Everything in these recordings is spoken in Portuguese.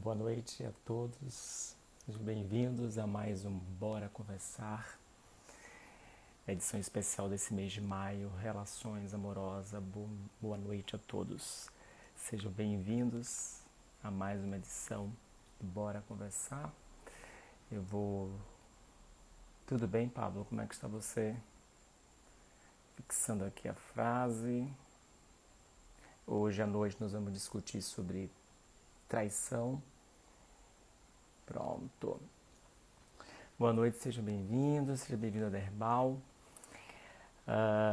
Boa noite a todos, sejam bem-vindos a mais um Bora Conversar, edição especial desse mês de maio, Relações Amorosas. Boa noite a todos, sejam bem-vindos a mais uma edição do Bora Conversar. Tudo bem, Pablo? Como é que está você? Fixando aqui a frase. Hoje à noite nós vamos discutir sobre traição. Pronto. Boa noite, seja bem-vindo a Derbal.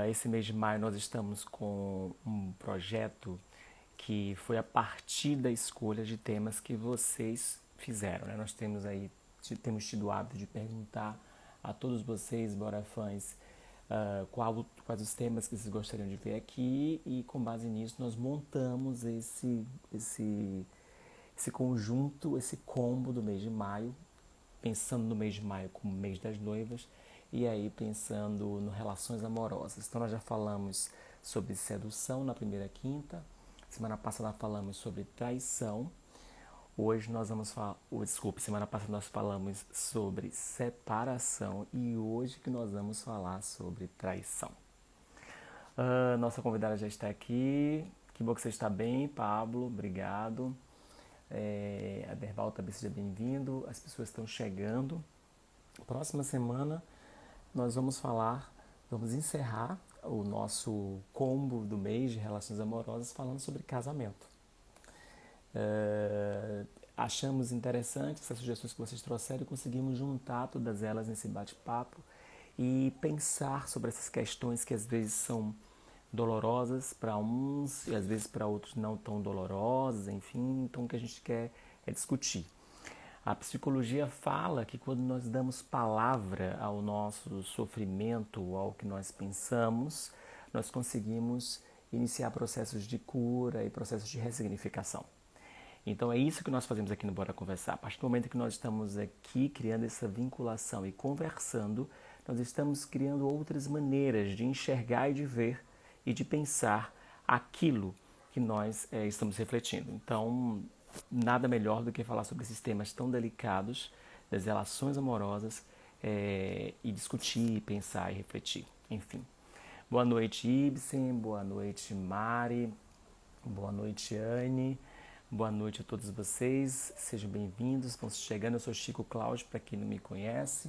Esse mês de maio nós estamos com um projeto que foi a partir da escolha de temas que vocês fizeram, né? Nós temos tido o hábito de perguntar a todos vocês, Bora fãs, quais os temas que vocês gostariam de ver aqui, e com base nisso nós montamos esse conjunto, esse combo do mês de maio, pensando no mês de maio como mês das noivas, e aí pensando no relações amorosas. Então nós já falamos sobre sedução na primeira quinta, semana passada falamos sobre traição, semana passada nós falamos sobre separação, e hoje que nós vamos falar sobre traição. Nossa convidada já está aqui, que bom que você está bem, Pablo, obrigado. A Derbal também seja bem-vindo, as pessoas estão chegando. Próxima semana nós vamos encerrar o nosso combo do mês de relações amorosas falando sobre casamento. Achamos interessantes essas sugestões que vocês trouxeram e conseguimos juntar todas elas nesse bate-papo e pensar sobre essas questões que às vezes são dolorosas para uns e às vezes para outros não tão dolorosas, enfim, então o que a gente quer é discutir. A psicologia fala que quando nós damos palavra ao nosso sofrimento, ao que nós pensamos, nós conseguimos iniciar processos de cura e processos de ressignificação. Então é isso que nós fazemos aqui no Bora Conversar. A partir do momento que nós estamos aqui criando essa vinculação e conversando, nós estamos criando outras maneiras de enxergar e de ver e de pensar aquilo que nós estamos refletindo. Então, nada melhor do que falar sobre esses temas tão delicados das relações amorosas e discutir, pensar e refletir. Enfim. Boa noite, Ibsen. Boa noite, Mari. Boa noite, Anne. Boa noite a todos vocês. Sejam bem-vindos. Estão chegando. Eu sou Chico Cláudio, para quem não me conhece.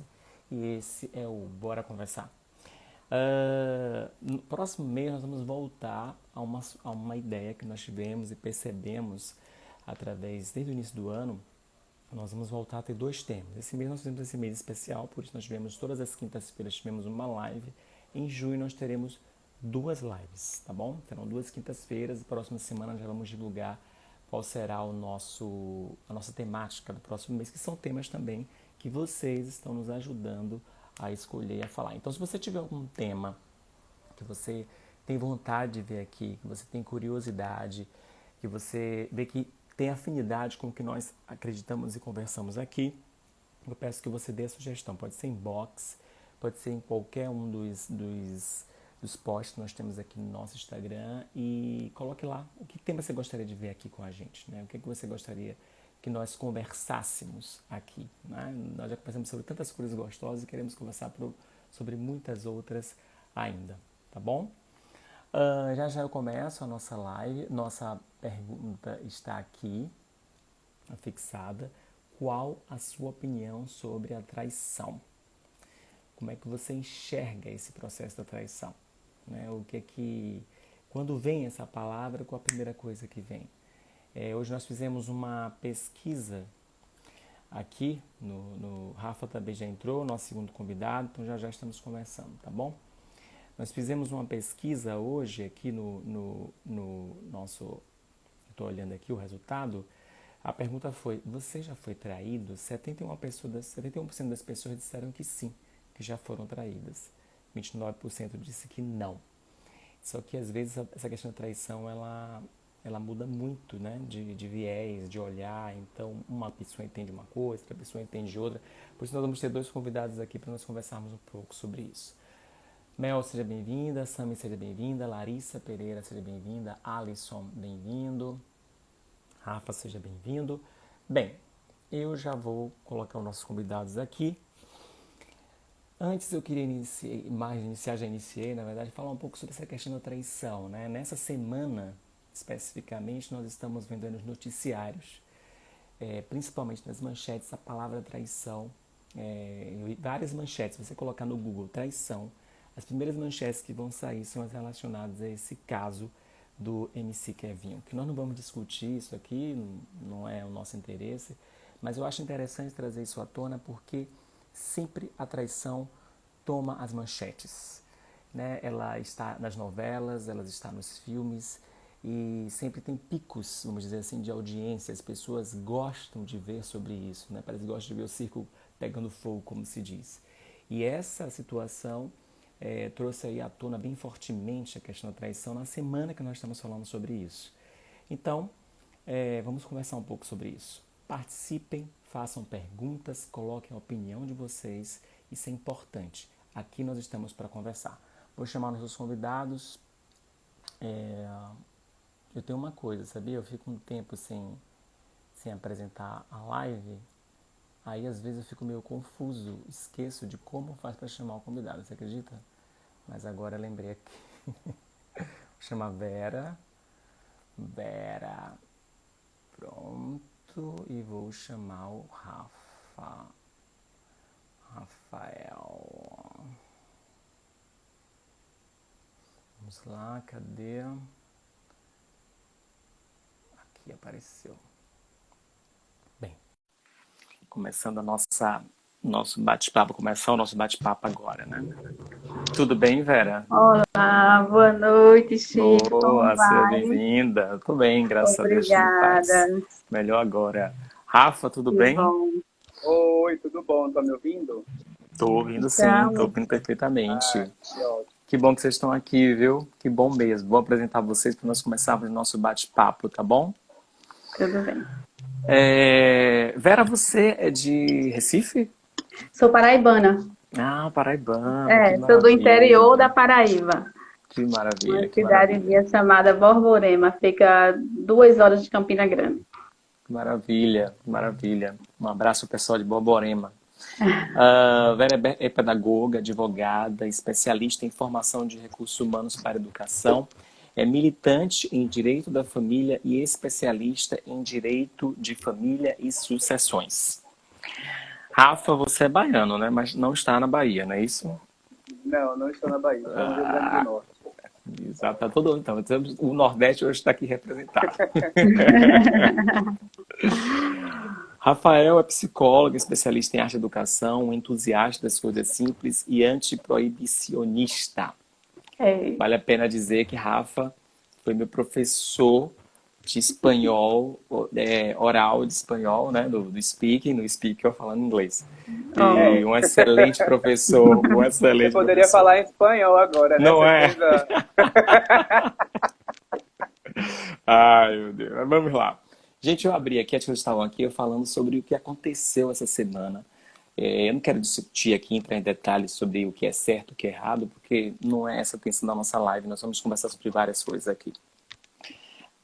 E esse é o Bora Conversar. No próximo mês nós vamos voltar a uma ideia que nós tivemos e percebemos desde o início do ano. Nós vamos voltar a ter 2 temas. Esse mês nós fizemos esse mês especial, por isso nós tivemos todas as quintas-feiras tivemos uma live. Em junho nós teremos 2 lives, tá bom? Serão 2 quintas-feiras e próxima semana já vamos divulgar qual será a nossa temática do próximo mês, que são temas também que vocês estão nos ajudando a escolher e a falar. Então, se você tiver algum tema que você tem vontade de ver aqui, que você tem curiosidade, que você vê que tem afinidade com o que nós acreditamos e conversamos aqui, eu peço que você dê a sugestão. Pode ser em box, pode ser em qualquer um dos posts que nós temos aqui no nosso Instagram, e coloque lá o que tema você gostaria de ver aqui com a gente, né? O que você gostaria que nós conversássemos aqui, né? Nós já conversamos sobre tantas coisas gostosas e queremos conversar sobre muitas outras ainda, tá bom? Já eu começo a nossa live. Nossa pergunta está aqui, fixada. Qual a sua opinião sobre a traição? Como é que você enxerga esse processo da traição? Né? Quando vem essa palavra, qual a primeira coisa que vem? Hoje nós fizemos uma pesquisa aqui, Rafa também já entrou, nosso segundo convidado, então já estamos começando, tá bom? Nós fizemos uma pesquisa hoje aqui no nosso... Estou olhando aqui o resultado. A pergunta foi: você já foi traído? 71% das pessoas disseram que sim, que já foram traídas. 29% disse que não. Só que às vezes essa questão da traição ela muda muito, né? De viés, de olhar. Então uma pessoa entende uma coisa, outra pessoa entende outra. Por isso nós vamos ter 2 convidados aqui para nós conversarmos um pouco sobre isso. Mel, seja bem-vinda. Sami, seja bem-vinda. Larissa Pereira, seja bem-vinda. Alisson, bem-vindo. Rafa, seja bem-vindo. Bem, eu já vou colocar os nossos convidados aqui. Antes eu queria já iniciei, na verdade, falar um pouco sobre essa questão da traição, né? Nessa semana, especificamente, nós estamos vendo nos noticiários, principalmente nas manchetes, a palavra traição. Eu vi várias manchetes, se você colocar no Google traição, as primeiras manchetes que vão sair são as relacionadas a esse caso do MC Kevinho. Que nós não vamos discutir isso aqui, não é o nosso interesse, mas eu acho interessante trazer isso à tona porque sempre a traição toma as manchetes, né? Ela está nas novelas, ela está nos filmes e sempre tem picos, vamos dizer assim, de audiência. As pessoas gostam de ver sobre isso, né? Parece que gostam de ver o circo pegando fogo, como se diz. E essa situação trouxe aí à tona bem fortemente a questão da traição na semana que nós estamos falando sobre isso. Então, vamos conversar um pouco sobre isso. Participem, façam perguntas, coloquem a opinião de vocês, isso é importante. Aqui nós estamos para conversar. Vou chamar nossos convidados. Eu tenho uma coisa, sabia? Eu fico um tempo sem apresentar a live, aí às vezes eu fico meio confuso, esqueço de como faz para chamar o convidado, você acredita? Mas agora eu lembrei aqui. Vou chamar Vera. Vera. Pronto. E vou chamar o Rafael. Vamos lá, cadê? Aqui apareceu. Bem, começando nosso bate-papo, começar o nosso bate-papo agora, né? Tudo bem, Vera? Olá, boa noite, Chico. Como Boa, seja vai? bem-vinda. Tudo bem, graças a Deus, tudo em Obrigada. paz. Melhor agora. Rafa, tudo Que bem? bom. Oi, tudo bom? Tá me ouvindo? Tô ouvindo sim, tô Estamos. ouvindo perfeitamente. Que ótimo. Que bom que vocês estão aqui, viu? Que bom mesmo. Vou apresentar vocês para nós começarmos o nosso bate-papo, tá bom? Tudo bem. Vera, você é de Recife? Sou paraibana. Ah, paraibana, que Sou do interior da maravilha. Paraíba. Que Uma maravilha, que maravilha. cidadezinha chamada Borborema. Fica a 2 horas de Campina Grande. Que maravilha, que maravilha. Um abraço ao pessoal de Borborema. Vera é pedagoga, advogada, especialista em formação de recursos humanos para a educação, é militante em direito da família e especialista em direito de família e sucessões. Rafa, você é baiano, né? Mas não está na Bahia, não é isso? Não, não estou na Bahia, estou no Rio Grande do Norte. Exato, tá todo então. O Nordeste hoje está aqui representado. Rafael é psicólogo, especialista em arte e educação, um entusiasta das coisas simples e antiproibicionista. É, Vale a pena dizer que Rafa foi meu professor de espanhol, oral de espanhol, né, do speaking, no speaker falando inglês. E ó, um excelente professor, um Você excelente poderia professor. falar em espanhol agora, né? Não Você é? fez a... Ai, meu Deus. Mas vamos lá. Gente, eu abri aqui, acho que vocês estavam aqui, eu falando sobre o que aconteceu essa semana. Eu não quero discutir aqui, entrar em detalhes sobre o que é certo, o que é errado, porque não é essa a intenção da nossa live. Nós vamos conversar sobre várias coisas aqui.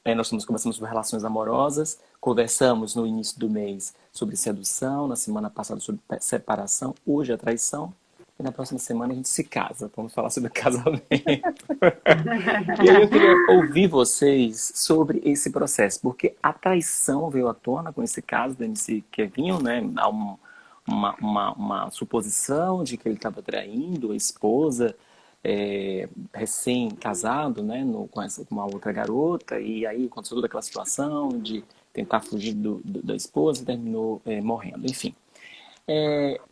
Nós estamos conversando sobre relações amorosas, conversamos no início do mês sobre sedução, na semana passada sobre separação, hoje a traição, e na próxima semana a gente se casa. Vamos falar sobre casamento. E aí eu queria ouvir vocês sobre esse processo, porque a traição veio à tona com esse caso do MC Kevinho, né? Há uma suposição de que ele estava traindo a esposa, recém-casado, né? Com uma outra garota, e aí aconteceu toda aquela situação de tentar fugir da esposa e terminou morrendo, enfim.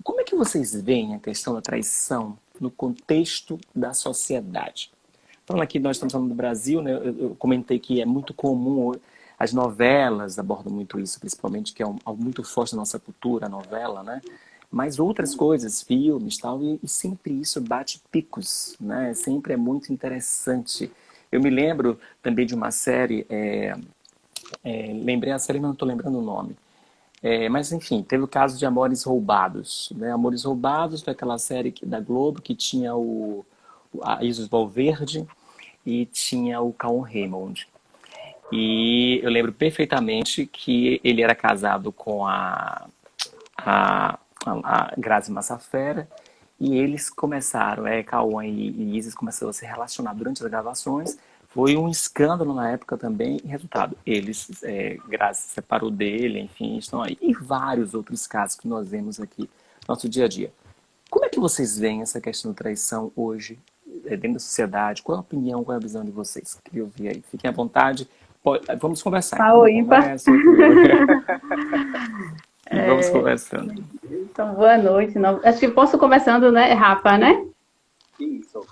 Como é que vocês veem a questão da traição no contexto da sociedade? Falando aqui, nós estamos falando do Brasil, né? Eu comentei que é muito comum, as novelas abordam muito isso, principalmente, que é algo muito forte na nossa cultura, a novela, né? Mas outras coisas, filmes tal, e sempre isso bate picos, né? Sempre é muito interessante. Eu me lembro também de uma série, lembrei a série, mas não estou lembrando o nome. Mas enfim, teve o caso de Amores Roubados, né? Amores Roubados foi aquela série da Globo que tinha a Isis Valverde e tinha o Cauã Raymond. E eu lembro perfeitamente que ele era casado com a, a Grazi Massafera e eles começaram, Cauã e Isis começaram a se relacionar durante as gravações. Foi um escândalo na época também. E resultado, Grazi se separou dele, enfim, estão aí. E vários outros casos que nós vemos aqui no nosso dia a dia. Como é que vocês veem essa questão da traição hoje, dentro da sociedade? Qual é a opinião, qual é a visão de vocês? Queria ouvir aí. Fiquem à vontade. Vamos conversar. Tá, oi, ímpar. E vamos conversando. Então, boa noite. Acho que posso começando, né, Rafa, né? Isso.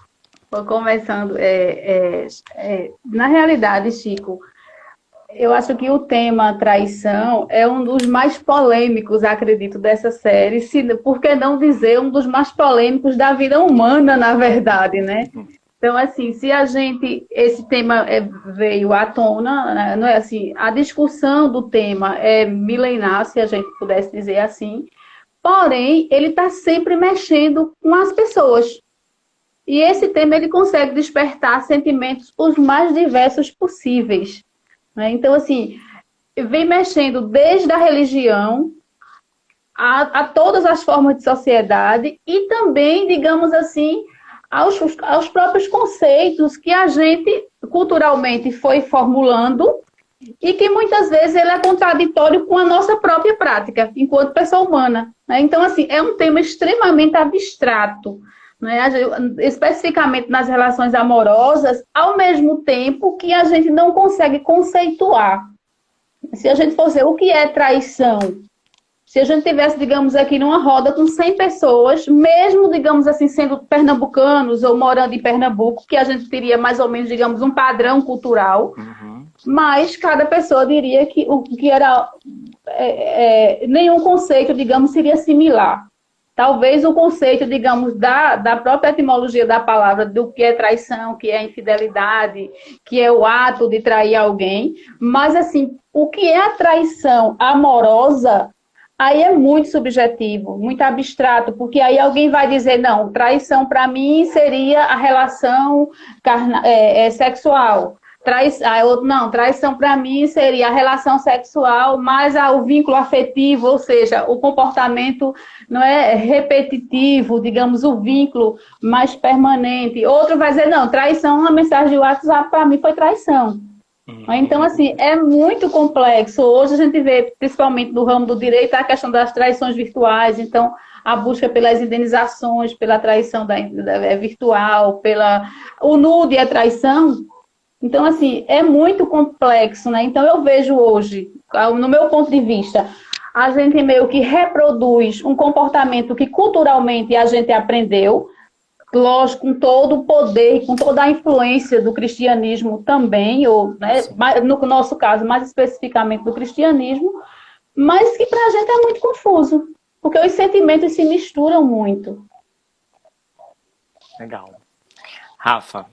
Vou começando. Na realidade, Chico, eu acho que o tema traição é um dos mais polêmicos, acredito, dessa série. Por que não dizer um dos mais polêmicos da vida humana, na verdade, né? Então, assim, esse tema veio à tona, né? Não é assim, a discussão do tema é milenar, se a gente pudesse dizer assim, porém, ele está sempre mexendo com as pessoas. E esse tema, ele consegue despertar sentimentos os mais diversos possíveis, né? Então, assim, vem mexendo desde a religião a todas as formas de sociedade e também, digamos assim, aos próprios conceitos que a gente culturalmente foi formulando e que muitas vezes ele é contraditório com a nossa própria prática enquanto pessoa humana, né? Então, assim, é um tema extremamente abstrato, né? Especificamente nas relações amorosas, ao mesmo tempo que a gente não consegue conceituar. Se a gente fosse o que é traição, se a gente tivesse, digamos, aqui numa roda com 100 pessoas, mesmo, digamos assim, sendo pernambucanos ou morando em Pernambuco, que a gente teria mais ou menos, digamos, um padrão cultural, mas cada pessoa diria que o que era nenhum conceito, digamos, seria similar. Talvez o conceito, digamos, da própria etimologia da palavra, do que é traição, que é infidelidade, que é o ato de trair alguém, mas, assim, o que é a traição amorosa, aí é muito subjetivo, muito abstrato, porque aí alguém vai dizer, não, traição para mim seria a relação sexual. Não, traição para mim seria a relação sexual mais o vínculo afetivo, ou seja, o comportamento não é repetitivo, digamos, o vínculo mais permanente. Outro vai dizer, não, traição, uma mensagem de WhatsApp para mim foi traição. Então, assim, é muito complexo. Hoje a gente vê, principalmente no ramo do direito, a questão das traições virtuais. Então, a busca pelas indenizações, pela traição virtual, o nude é traição. Então, assim, é muito complexo, né? Então, eu vejo hoje, no meu ponto de vista, a gente meio que reproduz um comportamento que culturalmente a gente aprendeu, lógico, com todo o poder, com toda a influência do cristianismo também, ou, né, no nosso caso, mais especificamente do cristianismo, mas que para a gente é muito confuso, porque os sentimentos se misturam muito. Legal. Rafa.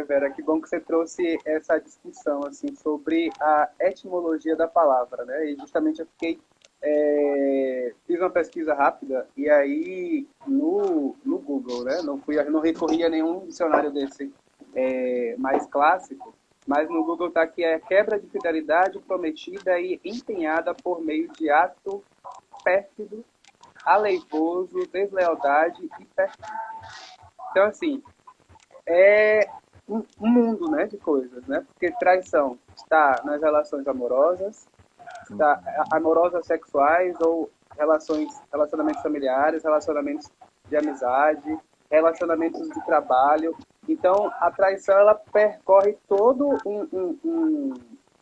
Vera, que bom que você trouxe essa discussão assim, sobre a etimologia da palavra, né? E justamente eu fiz uma pesquisa rápida e aí no Google, né? Não recorri a nenhum dicionário desse mais clássico, mas no Google está que é quebra de fidelidade prometida e empenhada por meio de ato pérfido, aleivoso, deslealdade e perfídia. Então, assim, é um mundo, né, de coisas, né? Porque traição está nas relações amorosas, amorosas sexuais ou relacionamentos familiares, relacionamentos de amizade, relacionamentos de trabalho. Então, a traição, ela percorre todo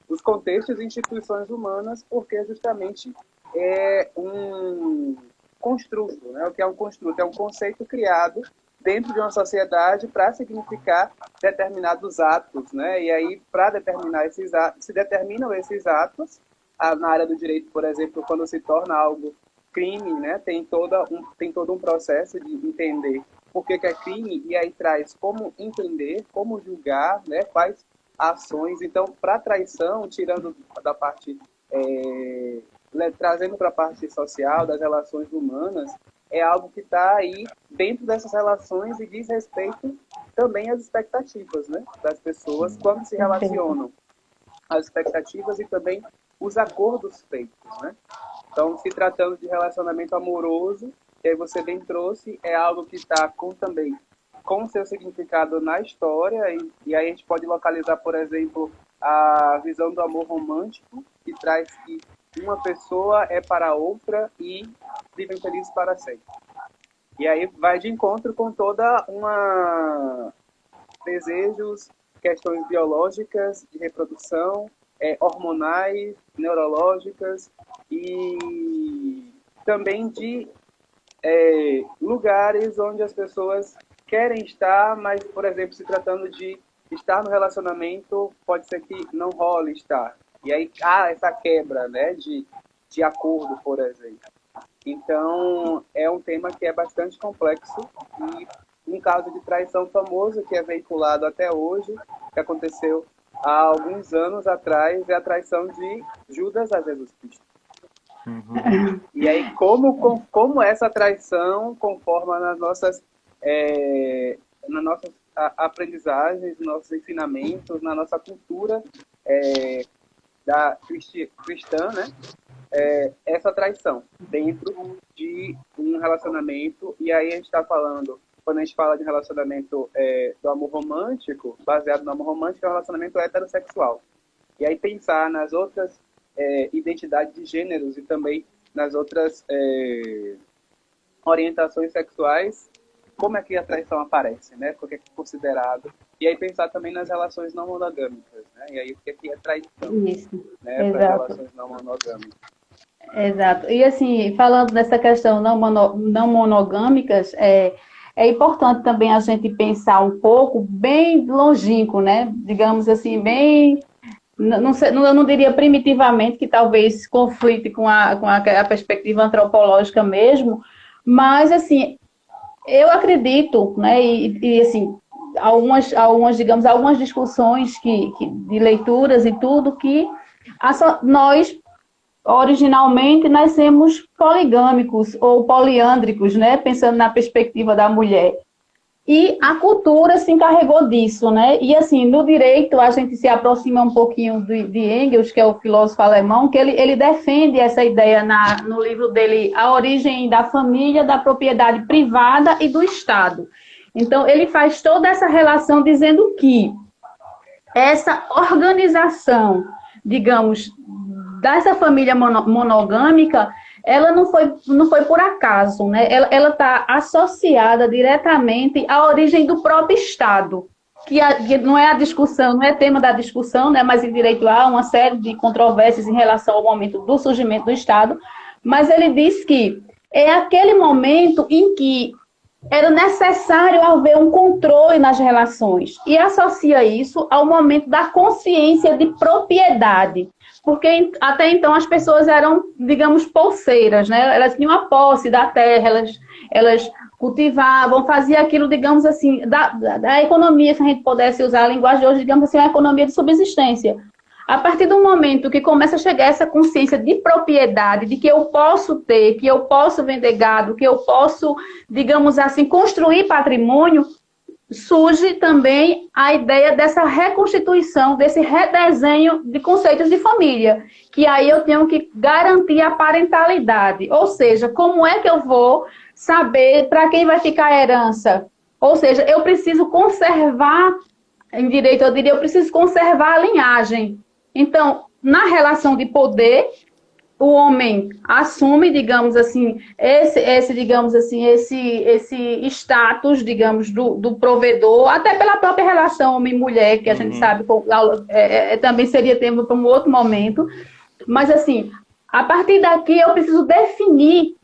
os contextos e instituições humanas, porque justamente é um construto, né? O que é um construto? É um conceito criado dentro de uma sociedade para significar determinados atos, né? E aí, para determinar esses atos, se determinam esses atos, na área do direito, por exemplo, quando se torna algo crime, né? Tem todo um processo de entender por que é crime, e aí traz como entender, como julgar, né? Quais ações. Então, para traição, tirando da parte, trazendo para a parte social, das relações humanas, é algo que está aí dentro dessas relações e diz respeito também às expectativas, né, das pessoas quando se relacionam. as expectativas e também os acordos feitos, né? Então, se tratando de relacionamento amoroso, que aí você bem trouxe, é algo que está também com seu significado na história, e aí a gente pode localizar, por exemplo, a visão do amor romântico, que traz que uma pessoa é para a outra e vivem felizes para sempre. E aí vai de encontro com toda uma desejos, questões biológicas de reprodução, hormonais, neurológicas e também de lugares onde as pessoas querem estar, mas, por exemplo, se tratando de estar no relacionamento, pode ser que não role estar. E aí há essa quebra, né, de acordo, por exemplo. Então, é um tema que é bastante complexo e um caso de traição famoso que é veiculado até hoje, que aconteceu há alguns anos atrás, é a traição de Judas a Jesus Cristo. Uhum. E aí, como essa traição conforma nas nossas aprendizagens, nos nossos ensinamentos, na nossa cultura cristã, né? Essa traição dentro de um relacionamento. E aí a gente está falando, quando a gente fala de relacionamento do amor romântico, baseado no amor romântico, é um relacionamento heterossexual. E aí pensar nas outras identidades de gêneros e também nas outras orientações sexuais, como é que a traição aparece, né? O que é considerado. E aí pensar também nas relações não monogâmicas, né? E aí o que é traição, Isso, né? Para relações não monogâmicas. Exato. E assim, falando dessa questão não monogâmicas, é importante também a gente pensar um pouco bem longínquo, né? Digamos assim, bem... Não sei, eu não diria primitivamente, que talvez conflite com a perspectiva antropológica mesmo, mas, assim, eu acredito, né, e assim, digamos, algumas discussões de leituras e tudo, que nós, originalmente, nascemos poligâmicos ou poliândricos, né, pensando na perspectiva da mulher. E a cultura se encarregou disso, né? E, assim, no direito, a gente se aproxima um pouquinho de Engels, que é o filósofo alemão, que ele defende essa ideia no livro dele, A Origem da Família, da Propriedade Privada e do Estado. Então, ele faz toda essa relação dizendo que essa organização, digamos, dessa família monogâmica, ela não foi por acaso, né? Ela está associada diretamente à origem do próprio Estado, que não é a discussão, não é tema da discussão, né? Mas em direito há uma série de controvérsias em relação ao momento do surgimento do Estado, mas ele diz que é aquele momento em que era necessário haver um controle nas relações, e associa isso ao momento da consciência de propriedade, porque até então as pessoas eram, digamos, posseiras, né? Elas tinham a posse da terra, elas cultivavam, faziam aquilo, digamos assim, da economia, se a gente pudesse usar a linguagem de hoje, digamos assim, uma economia de subsistência. A partir do momento que começa a chegar essa consciência de propriedade, de que eu posso ter, que eu posso vender gado, que eu posso, digamos assim, construir patrimônio, surge também a ideia dessa reconstituição, desse redesenho de conceitos de família, que aí eu tenho que garantir a parentalidade, ou seja, como é que eu vou saber para quem vai ficar a herança? Ou seja, eu preciso conservar, em direito eu diria, eu preciso conservar a linhagem. Então, na relação de poder, o homem assume, digamos assim, esse status, digamos, do provedor, até pela própria relação homem-mulher, que a gente sabe, também seria tema para um outro momento. Mas, assim, a partir daqui eu preciso definir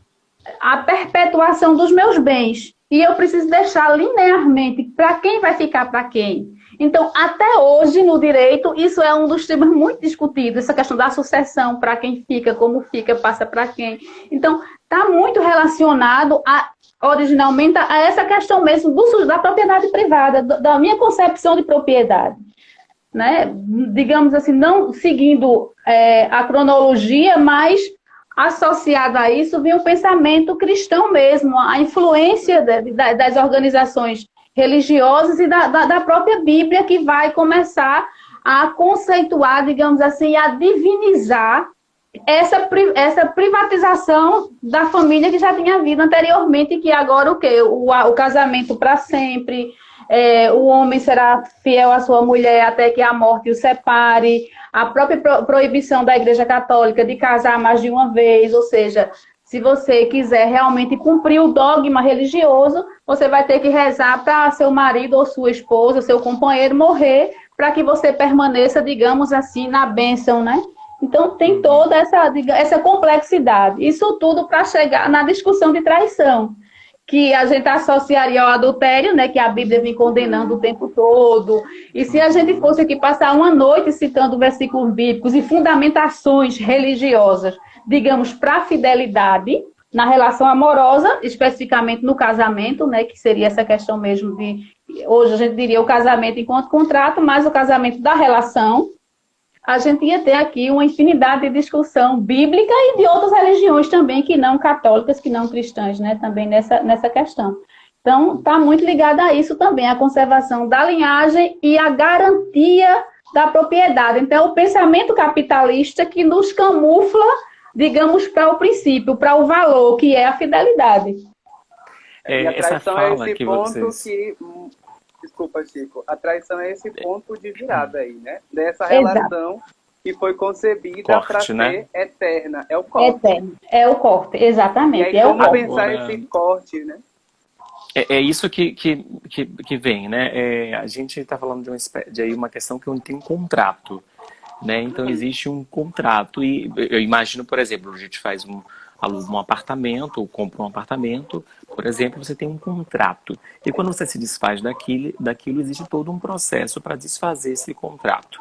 a perpetuação dos meus bens. E eu preciso deixar linearmente para quem vai ficar para quem. Então, até hoje, no direito, isso é um dos temas muito discutidos, essa questão da sucessão, para quem fica, como fica, passa para quem. Então, está muito relacionado, originalmente, a essa questão mesmo da propriedade privada, da minha concepção de propriedade. Né? Digamos assim, não seguindo a cronologia, mas associado a isso vem o pensamento cristão mesmo, a influência das organizações religiosas e da própria Bíblia, que vai começar a conceituar, digamos assim, a divinizar essa privatização da família que já tinha havido anteriormente, que agora o quê? O casamento para sempre, o homem será fiel à sua mulher até que a morte o separe, a própria proibição da Igreja Católica de casar mais de uma vez, ou seja, se você quiser realmente cumprir o dogma religioso, você vai ter que rezar para seu marido ou sua esposa, seu companheiro morrer, para que você permaneça, digamos assim, na bênção, né? Então, tem toda essa complexidade. Isso tudo para chegar na discussão de traição, que a gente associaria ao adultério, né, que a Bíblia vem condenando o tempo todo. E se a gente fosse aqui passar uma noite citando versículos bíblicos e fundamentações religiosas, digamos, para a fidelidade na relação amorosa, especificamente no casamento, né, que seria essa questão mesmo de, hoje a gente diria o casamento enquanto contrato, mas o casamento da relação, a gente ia ter aqui uma infinidade de discussão bíblica e de outras religiões também, que não católicas, que não cristãs, né, também nessa questão. Então, está muito ligada a isso também, a conservação da linhagem e a garantia da propriedade. Então, o pensamento capitalista que nos camufla, digamos, para o princípio, para o valor, que é a fidelidade. E a traição é esse que ponto vocês... que... Desculpa, Chico. A traição é esse ponto de virada aí, né? Dessa relação que foi concebida para ser, né, eterna. É o corte. Eterno. É o corte, exatamente. E aí, como pensar esse corte, né? É isso que vem, né? A gente está falando de uma questão que tem um contrato, né? Então, existe um contrato e eu imagino, por exemplo, a gente aluga um apartamento ou compra um apartamento, por exemplo, você tem um contrato. E quando você se desfaz daquilo existe todo um processo para desfazer esse contrato.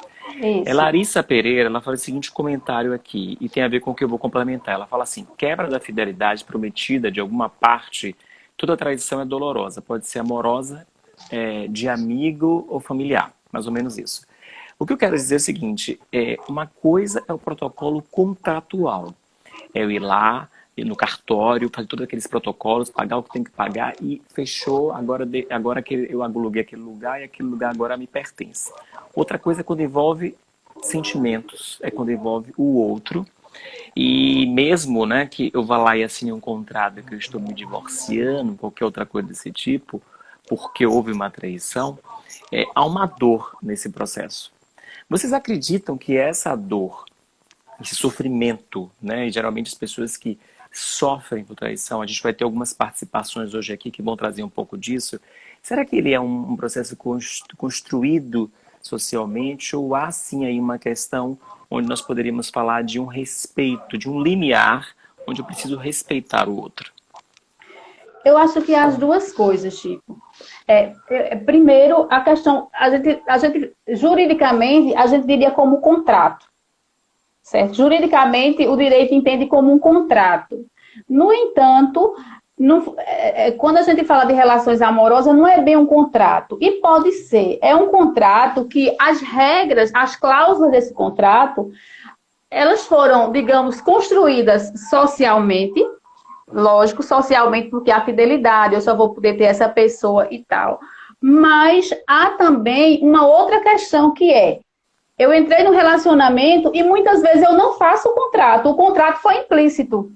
Larissa Pereira, ela faz o seguinte comentário aqui, e tem a ver com o que eu vou complementar. Ela fala assim: quebra da fidelidade prometida de alguma parte, toda traição é dolorosa, pode ser amorosa, de amigo ou familiar, mais ou menos isso. O que eu quero dizer é o seguinte, uma coisa é o protocolo contratual. Eu ir lá, ir no cartório, fazer todos aqueles protocolos, pagar o que tem que pagar e fechou, agora que eu aluguei aquele lugar e aquele lugar agora me pertence. Outra coisa é quando envolve sentimentos, é quando envolve o outro. E mesmo, né, que eu vá lá e assine um contrato que eu estou me divorciando, qualquer outra coisa desse tipo, porque houve uma traição, há uma dor nesse processo. Vocês acreditam que essa dor, esse sofrimento, né? E geralmente as pessoas que sofrem por traição, a gente vai ter algumas participações hoje aqui que vão trazer um pouco disso. Será que ele é um processo construído socialmente ou há sim aí uma questão onde nós poderíamos falar de um respeito, de um limiar, onde eu preciso respeitar o outro? Eu acho que as duas coisas, Chico. Primeiro, a questão, a gente juridicamente, a gente diria como contrato. Certo? Juridicamente, o direito entende como um contrato. No entanto, quando a gente fala de relações amorosas, não é bem um contrato. E pode ser. É um contrato que as regras, as cláusulas desse contrato, elas foram, digamos, construídas socialmente. Lógico, socialmente, porque há fidelidade, eu só vou poder ter essa pessoa e tal. Mas há também uma outra questão que eu entrei no relacionamento e muitas vezes eu não faço o contrato foi implícito.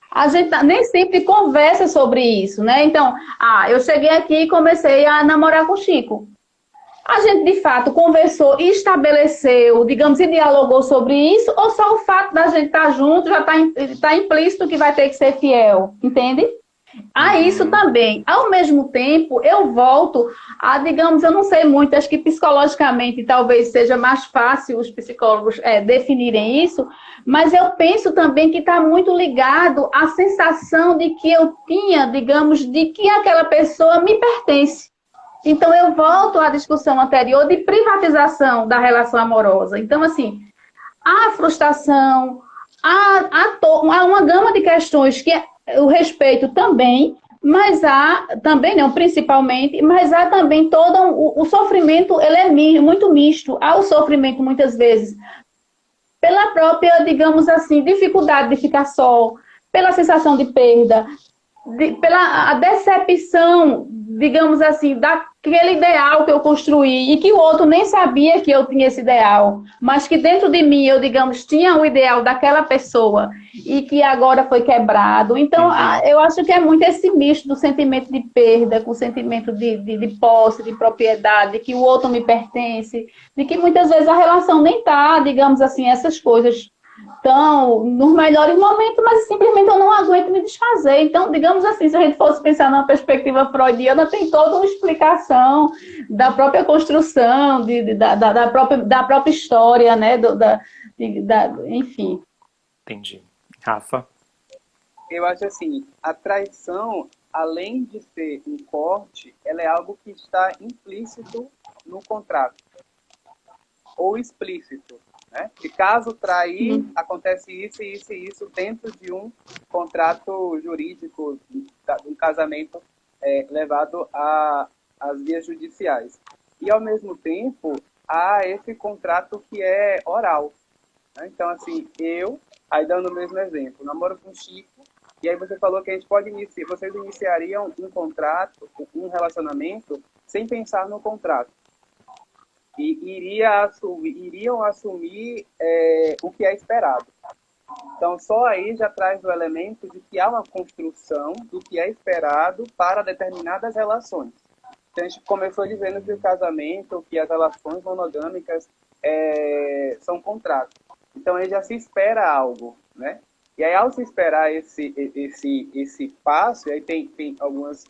A gente nem sempre conversa sobre isso, né? Então, eu cheguei aqui e comecei a namorar com o Chico. A gente, de fato, conversou e estabeleceu, digamos, e dialogou sobre isso, ou só o fato da gente estar junto já está implícito que vai ter que ser fiel, entende? Há isso também. Ao mesmo tempo, eu volto a, digamos, eu não sei muito, acho que psicologicamente talvez seja mais fácil os psicólogos definirem isso, mas eu penso também que está muito ligado à sensação de que eu tinha, digamos, de que aquela pessoa me pertence. Então, eu volto à discussão anterior de privatização da relação amorosa. Então, assim, há frustração, há uma gama de questões que o respeito também, mas há, também não, principalmente, mas há também todo o sofrimento, ele é muito misto. Há o sofrimento, muitas vezes, pela própria, digamos assim, dificuldade de ficar só, pela sensação de perda, pela a decepção, digamos assim, daquele ideal que eu construí e que o outro nem sabia que eu tinha esse ideal, mas que dentro de mim eu, digamos, tinha o ideal daquela pessoa e que agora foi quebrado. Então, Uhum. eu acho que é muito esse misto do sentimento de perda com o sentimento de posse, de propriedade, de que o outro me pertence, de que muitas vezes a relação nem está, digamos assim, essas coisas estão nos melhores momentos, mas simplesmente eu não aguento me desfazer. Então, digamos assim, se a gente fosse pensar numa perspectiva freudiana, tem toda uma explicação da própria construção, da própria história, né? Enfim. Entendi. Rafa? Eu acho assim, a traição, além de ser um corte, ela é algo que está implícito no contrato, ou explícito, né? Se caso trair, acontece isso, isso e isso dentro de um contrato jurídico, de um casamento levado às vias judiciais. E, ao mesmo tempo, há esse contrato que é oral, né? Então, assim, aí dando o mesmo exemplo, namoro com o Chico, e aí você falou que a gente pode iniciar, vocês iniciariam um contrato, um relacionamento, sem pensar no contrato. E iriam assumir o que é esperado. Então, só aí já traz o elemento de que há uma construção do que é esperado para determinadas relações. Então, a gente começou dizendo que o casamento, que as relações monogâmicas são contratos. Então, aí já se espera algo, né? E aí, ao se esperar esse passo, e aí tem algumas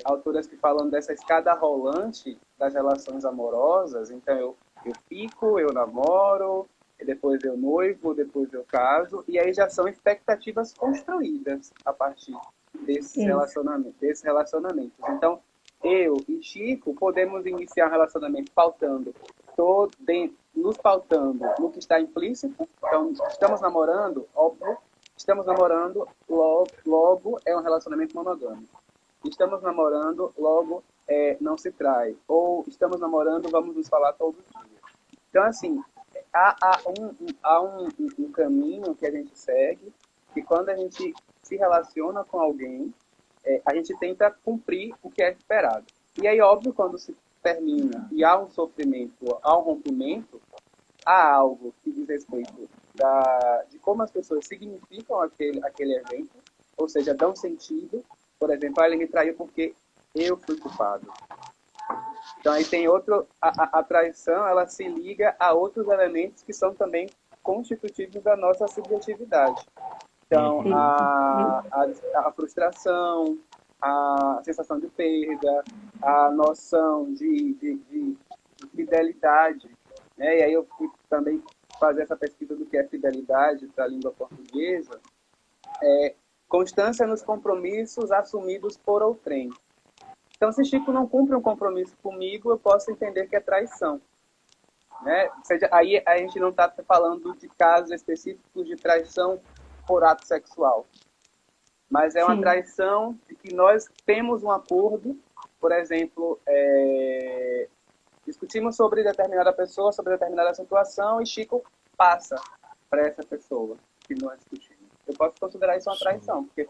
autoras que falam dessa escada rolante das relações amorosas. Então, eu fico, eu namoro, depois eu noivo, depois eu caso, e aí já são expectativas construídas a partir desses relacionamentos. Então, eu e Chico podemos iniciar um relacionamento nos pautando no que está implícito. Então, estamos namorando, óbvio, estamos namorando, logo é um relacionamento monogâmico. Estamos namorando, logo não se trai. Ou estamos namorando, vamos nos falar todo dia. Então, assim, há um caminho que a gente segue, que quando a gente se relaciona com alguém, a gente tenta cumprir o que é esperado. E aí, óbvio, quando se termina e há um sofrimento, há um rompimento, há algo que diz respeito de como as pessoas significam aquele evento, ou seja, dão sentido. Por exemplo, ele me traiu porque eu fui culpado. Então, aí tem a traição, ela se liga a outros elementos que são também constitutivos da nossa subjetividade. Então, a frustração, a sensação de perda, a noção de fidelidade, né? E aí eu fui também fazer essa pesquisa do que é fidelidade para a língua portuguesa, constância nos compromissos assumidos por outrem. Então, se Chico não cumpre um compromisso comigo, eu posso entender que é traição, né? Ou seja, aí a gente não está falando de casos específicos de traição por ato sexual, mas é uma traição de que nós temos um acordo. Por exemplo, discutimos sobre determinada pessoa, sobre determinada situação, e Chico passa para essa pessoa que nós discutimos. Eu posso considerar isso uma traição, porque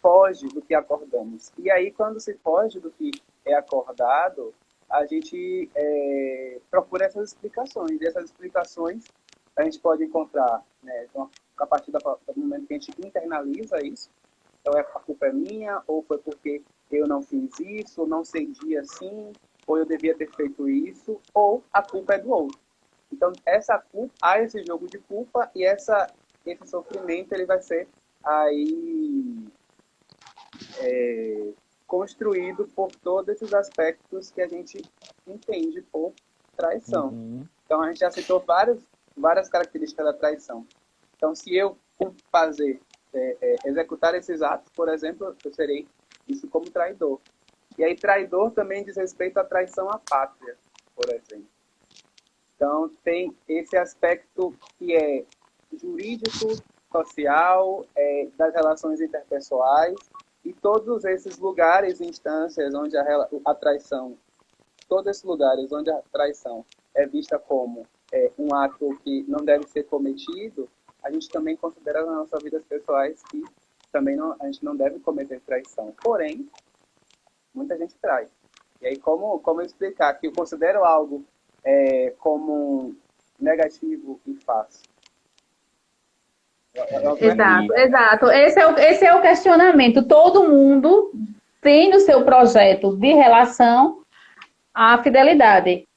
foge do que acordamos. E aí, quando se foge do que é acordado, a gente procura essas explicações. E essas explicações a gente pode encontrar, né, a partir do momento que a gente internaliza isso. Então, a culpa é minha, ou foi porque eu não fiz isso, ou não cedi assim, ou eu devia ter feito isso, ou a culpa é do outro. Então, há esse jogo de culpa, e esse sofrimento ele vai ser aí construído por todos esses aspectos que a gente entende por traição. Então, a gente já citou várias características da traição. Então, se eu executar esses atos, por exemplo, eu serei isso como traidor. E aí, traidor também diz respeito à traição à pátria, por exemplo. Então, tem esse aspecto que é jurídico, social, das relações interpessoais, e todos esses lugares e instâncias onde a traição, todos esses lugares onde a traição é vista como um ato que não deve ser cometido, a gente também considera nas nossas vidas pessoais que também não, a gente não deve cometer traição. Porém, muita gente trai. E aí, como eu explicar que eu considero algo como negativo e fácil? Exato, exato. Esse é o questionamento. Todo mundo tem no seu projeto de relação a fidelidade,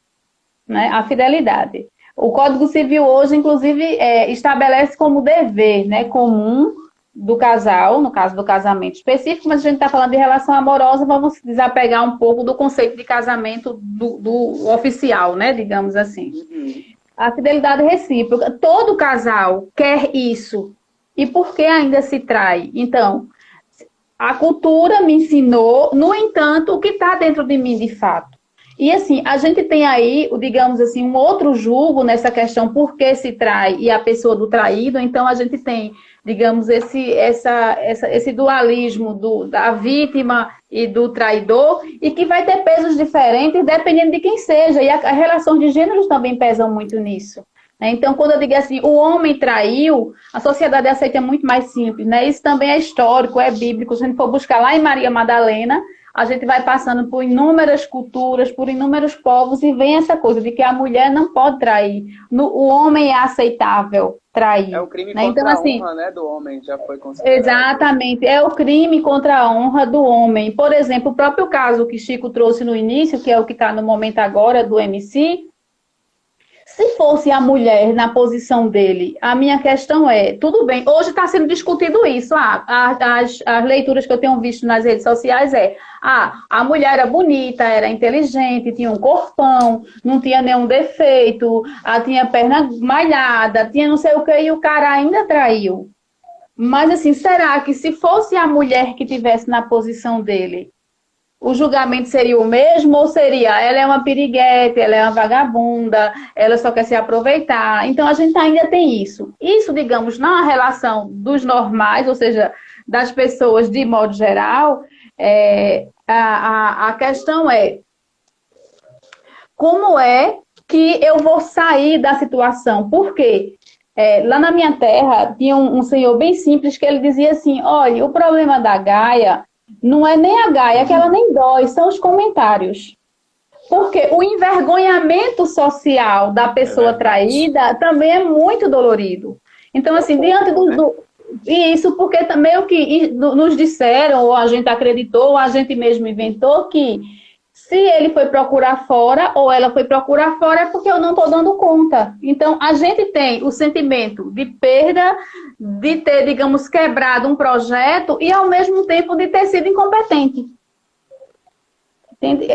né? A fidelidade. O Código Civil hoje, inclusive, estabelece como dever, né, comum do casal, no caso do casamento específico, mas a gente está falando de relação amorosa, vamos desapegar um pouco do conceito de casamento do oficial, né, digamos assim. A fidelidade recíproca. Todo casal quer isso. E por que ainda se trai? Então, a cultura me ensinou, no entanto, o que está dentro de mim de fato. E assim, a gente tem aí, digamos assim, um outro julgo nessa questão por que se trai e a pessoa do traído. Então, a gente tem, digamos, esse dualismo da vítima e do traidor, e que vai ter pesos diferentes dependendo de quem seja. E a relação de gêneros também pesam muito nisso. Né? Então, quando eu digo assim, o homem traiu, a sociedade aceita muito mais simples. Né? Isso também é histórico, é bíblico. Se a gente for buscar lá em Maria Madalena, a gente vai passando por inúmeras culturas, por inúmeros povos, e vem essa coisa de que a mulher não pode trair. O homem é aceitável trair. É o crime né? contra Então, assim, a honra, né, do homem, já foi considerado. Exatamente, é o crime contra a honra do homem. Por exemplo, o próprio caso que Chico trouxe no início, que é o que está no momento agora do MC, se fosse a mulher na posição dele, a minha questão é, tudo bem, hoje está sendo discutido isso, as leituras que eu tenho visto nas redes sociais a mulher era bonita, era inteligente, tinha um corpão, não tinha nenhum defeito, tinha perna malhada, tinha não sei o que, e o cara ainda traiu. Mas assim, será que se fosse a mulher que tivesse na posição dele, o julgamento seria o mesmo ou seria ela é uma piriguete, ela é uma vagabunda, ela só quer se aproveitar? Então a gente ainda tem isso. Isso, digamos, na relação dos normais, ou seja, das pessoas de modo geral, a questão é como é que eu vou sair da situação? Por quê? Lá na minha terra tinha um senhor bem simples que ele dizia assim, olha, o problema da Gaia não é nem a Gaia, que ela nem dói, são os comentários. Porque o envergonhamento social da pessoa traída também é muito dolorido. Então, assim, diante E isso porque também o que nos disseram, ou a gente acreditou, ou a gente mesmo inventou, que se ele foi procurar fora, ou ela foi procurar fora, é porque eu não estou dando conta. Então, a gente tem o sentimento de perda, de ter, digamos, quebrado um projeto e, ao mesmo tempo, de ter sido incompetente.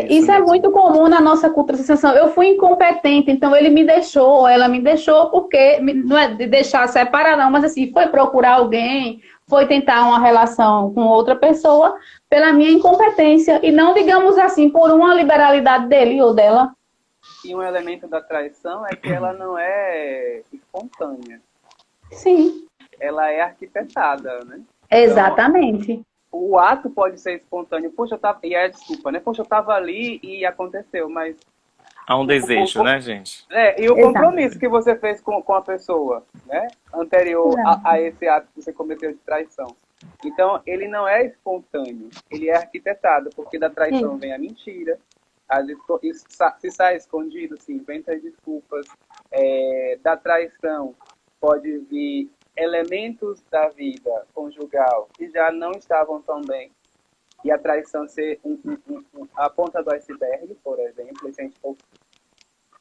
Isso é muito comum na nossa cultura. Eu fui incompetente, então ele me deixou, ou ela me deixou, porque não é de deixar separar, não, mas assim, foi procurar alguém, foi tentar uma relação com outra pessoa pela minha incompetência, e não, digamos assim, por uma liberalidade dele ou dela. E um elemento da traição é que ela não é espontânea. Sim. Ela é arquitetada, né? Exatamente. Então, o ato pode ser espontâneo. Poxa, eu tava... E é desculpa, né? Poxa, eu tava ali e aconteceu, mas... Há um desejo, né, gente? E o compromisso que você fez com a pessoa, né? Anterior a esse ato que você cometeu de traição. Então, ele não é espontâneo. Ele é arquitetado, porque da traição vem a mentira. Se sai escondido, se inventa desculpas. Da traição pode vir elementos da vida conjugal que já não estavam tão bem, e a traição ser a ponta do iceberg, por exemplo, se a gente for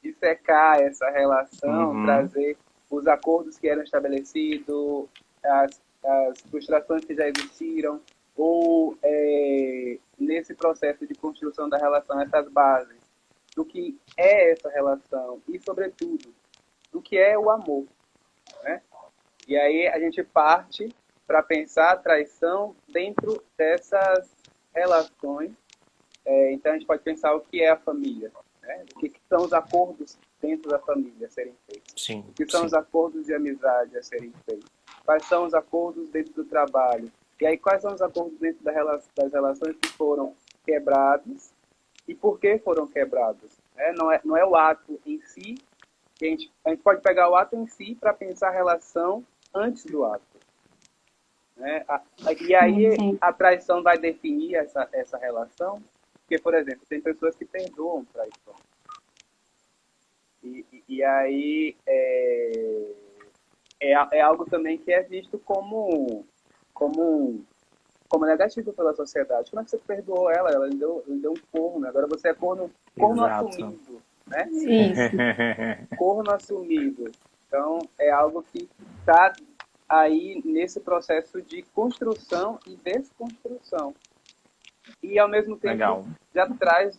dissecar essa relação, trazer os acordos que eram estabelecidos, as frustrações que já existiram, ou nesse processo de construção da relação, essas bases do que é essa relação e, sobretudo, do que é o amor, né? E aí a gente parte para pensar a traição dentro dessas relações. Então a gente pode pensar o que é a família, né? O que são os acordos dentro da família a serem feitos. Sim, o que são os acordos de amizade a serem feitos. Quais são os acordos dentro do trabalho. E aí quais são os acordos dentro das relações que foram quebrados e por que foram quebrados. Não é o ato em si, que a gente pode pegar o ato em si para pensar a relação antes do ato. né? E aí Sim. a traição vai definir essa relação, porque, por exemplo, tem pessoas que perdoam traição. E aí é algo também que é visto como, como negativo pela sociedade. Como é que você perdoou ela? Ela lhe deu um corno, agora você é corno Exato. assumido, né? Isso. Corno assumido. Então, é algo que está aí nesse processo de construção e desconstrução. E, ao mesmo tempo, Legal. já traz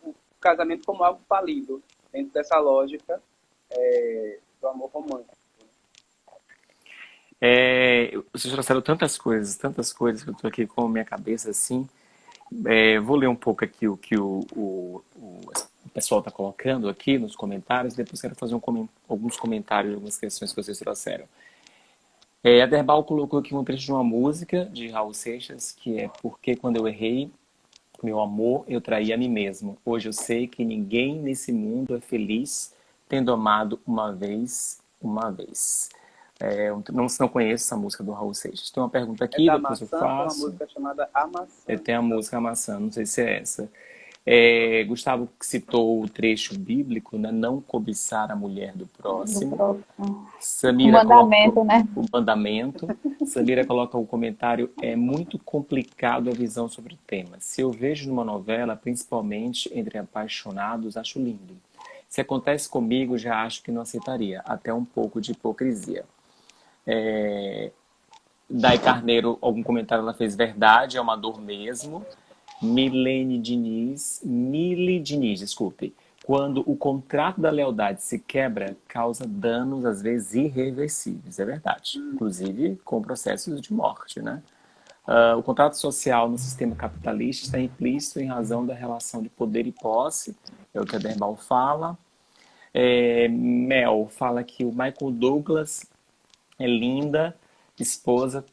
o casamento como algo falido, dentro dessa lógica do amor romântico. Vocês trouxeram tantas coisas que eu estou aqui com a minha cabeça assim. Vou ler um pouco aqui o que o pessoal está colocando aqui nos comentários, depois quero fazer alguns comentários, algumas questões que vocês trouxeram. A Derbal colocou aqui um trecho de uma música de Raul Seixas, que é Porque Quando Eu Errei, Meu Amor, Eu Traí a Mim Mesmo. Hoje eu sei que ninguém nesse mundo é feliz tendo amado uma vez. Não conheço essa música do Raul Seixas. Tem uma pergunta É aqui, da depois eu Maçã, tem uma faço. música chamada A Maçã. Tem a música Maçã, não sei se é essa. Gustavo citou o trecho bíblico, né? Não cobiçar a mulher do Do próximo. próximo. O Samira mandamento, coloca né? o mandamento. Samira coloca o comentário: é muito complicado a visão sobre o tema. Se eu vejo numa novela, principalmente entre apaixonados, acho lindo. Se acontece comigo, já acho que não aceitaria. Até um pouco de hipocrisia. Dai Carneiro, algum comentário ela fez verdade, é uma dor mesmo. Mile Diniz, desculpe. Quando o contrato da lealdade se quebra, causa danos, às vezes, irreversíveis. É verdade. Inclusive com processos de morte, né? O contrato social no sistema capitalista está implícito em razão da relação de poder e posse. É o que a Derbal fala. Mel fala que o Michael Douglas é linda, esposa.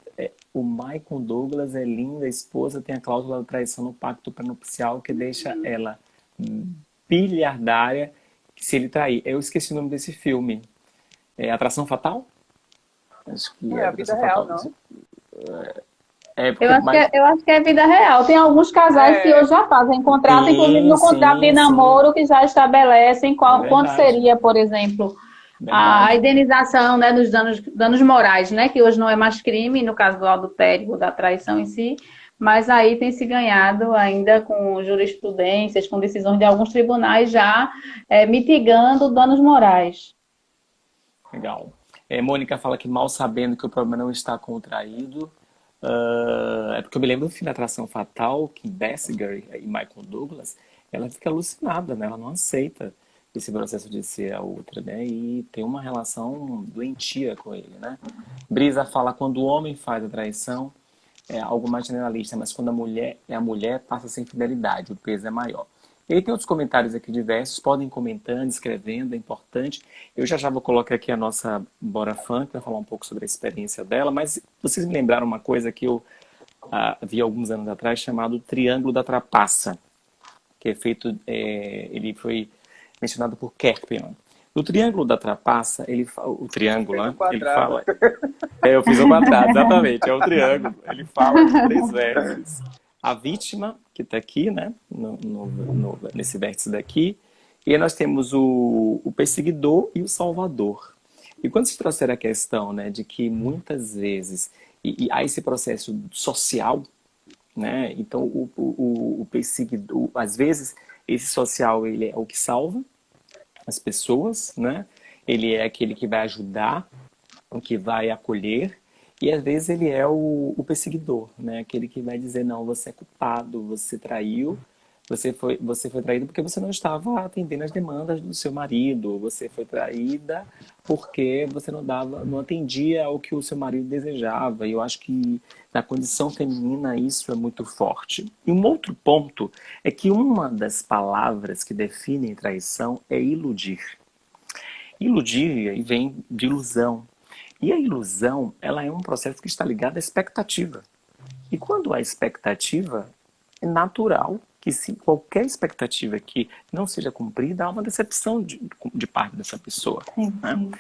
O Michael Douglas é linda, esposa tem a cláusula da traição no pacto prenupcial que deixa ela bilhardária se ele trair. Eu esqueci o nome desse filme. Atração Fatal? Acho que Não é é a vida Atração real, Fatal. não. Porque Eu acho que é vida real. Tem alguns casais que hoje já fazem contrato, inclusive Sim, no contrato de sim, sim. namoro, que já estabelecem É quanto verdade. seria, por exemplo, a Verdade. indenização, né, dos danos morais, né, que hoje não é mais crime, no caso do adultério, da traição em si, mas aí tem se ganhado ainda com jurisprudências, com decisões de alguns tribunais já mitigando danos morais. Legal. Mônica fala que mal sabendo que o problema não está contraído. É porque eu me lembro do filme Atração Fatal, que Bessinger e Michael Douglas, ela fica alucinada, né? Ela não aceita esse processo de ser a outra, né? E tem uma relação doentia com ele, né? Brisa fala quando o homem faz a traição, é algo mais generalista, mas quando a mulher passa sem fidelidade, o peso é maior. E aí tem outros comentários aqui diversos, podem ir comentando, escrevendo, é importante. Eu já vou colocar aqui a nossa Bora Funk para falar um pouco sobre a experiência dela, mas vocês me lembraram uma coisa que eu vi alguns anos atrás, chamado Triângulo da Trapaça, que é feito, ele foi mencionado por Kerpen. No Triângulo da Trapaça, o triângulo, né? Ele fala... eu fiz um quadrado, exatamente, é o triângulo. Ele fala de 3 vértices. A vítima, que está aqui, né? Nesse vértice daqui. E aí nós temos o perseguidor e o salvador. E quando se trouxer a questão, né, de que muitas vezes e há esse processo social, né? Então o perseguidor, às vezes, esse social ele é o que salva as pessoas, né? Ele é aquele que vai ajudar, o que vai acolher, e às vezes ele é o perseguidor, né? Aquele que vai dizer, não, você é culpado, você traiu, você foi traído porque você não estava atendendo as demandas do seu marido, você foi traída porque você não atendia ao que o seu marido desejava. E eu acho que na condição feminina isso é muito forte. E um outro ponto é que uma das palavras que definem traição é iludir. Iludir vem de ilusão. E a ilusão, ela é um processo que está ligado à expectativa. E quando há expectativa, é natural que se qualquer expectativa que não seja cumprida, há uma decepção de parte dessa pessoa. Sim, Né? sim.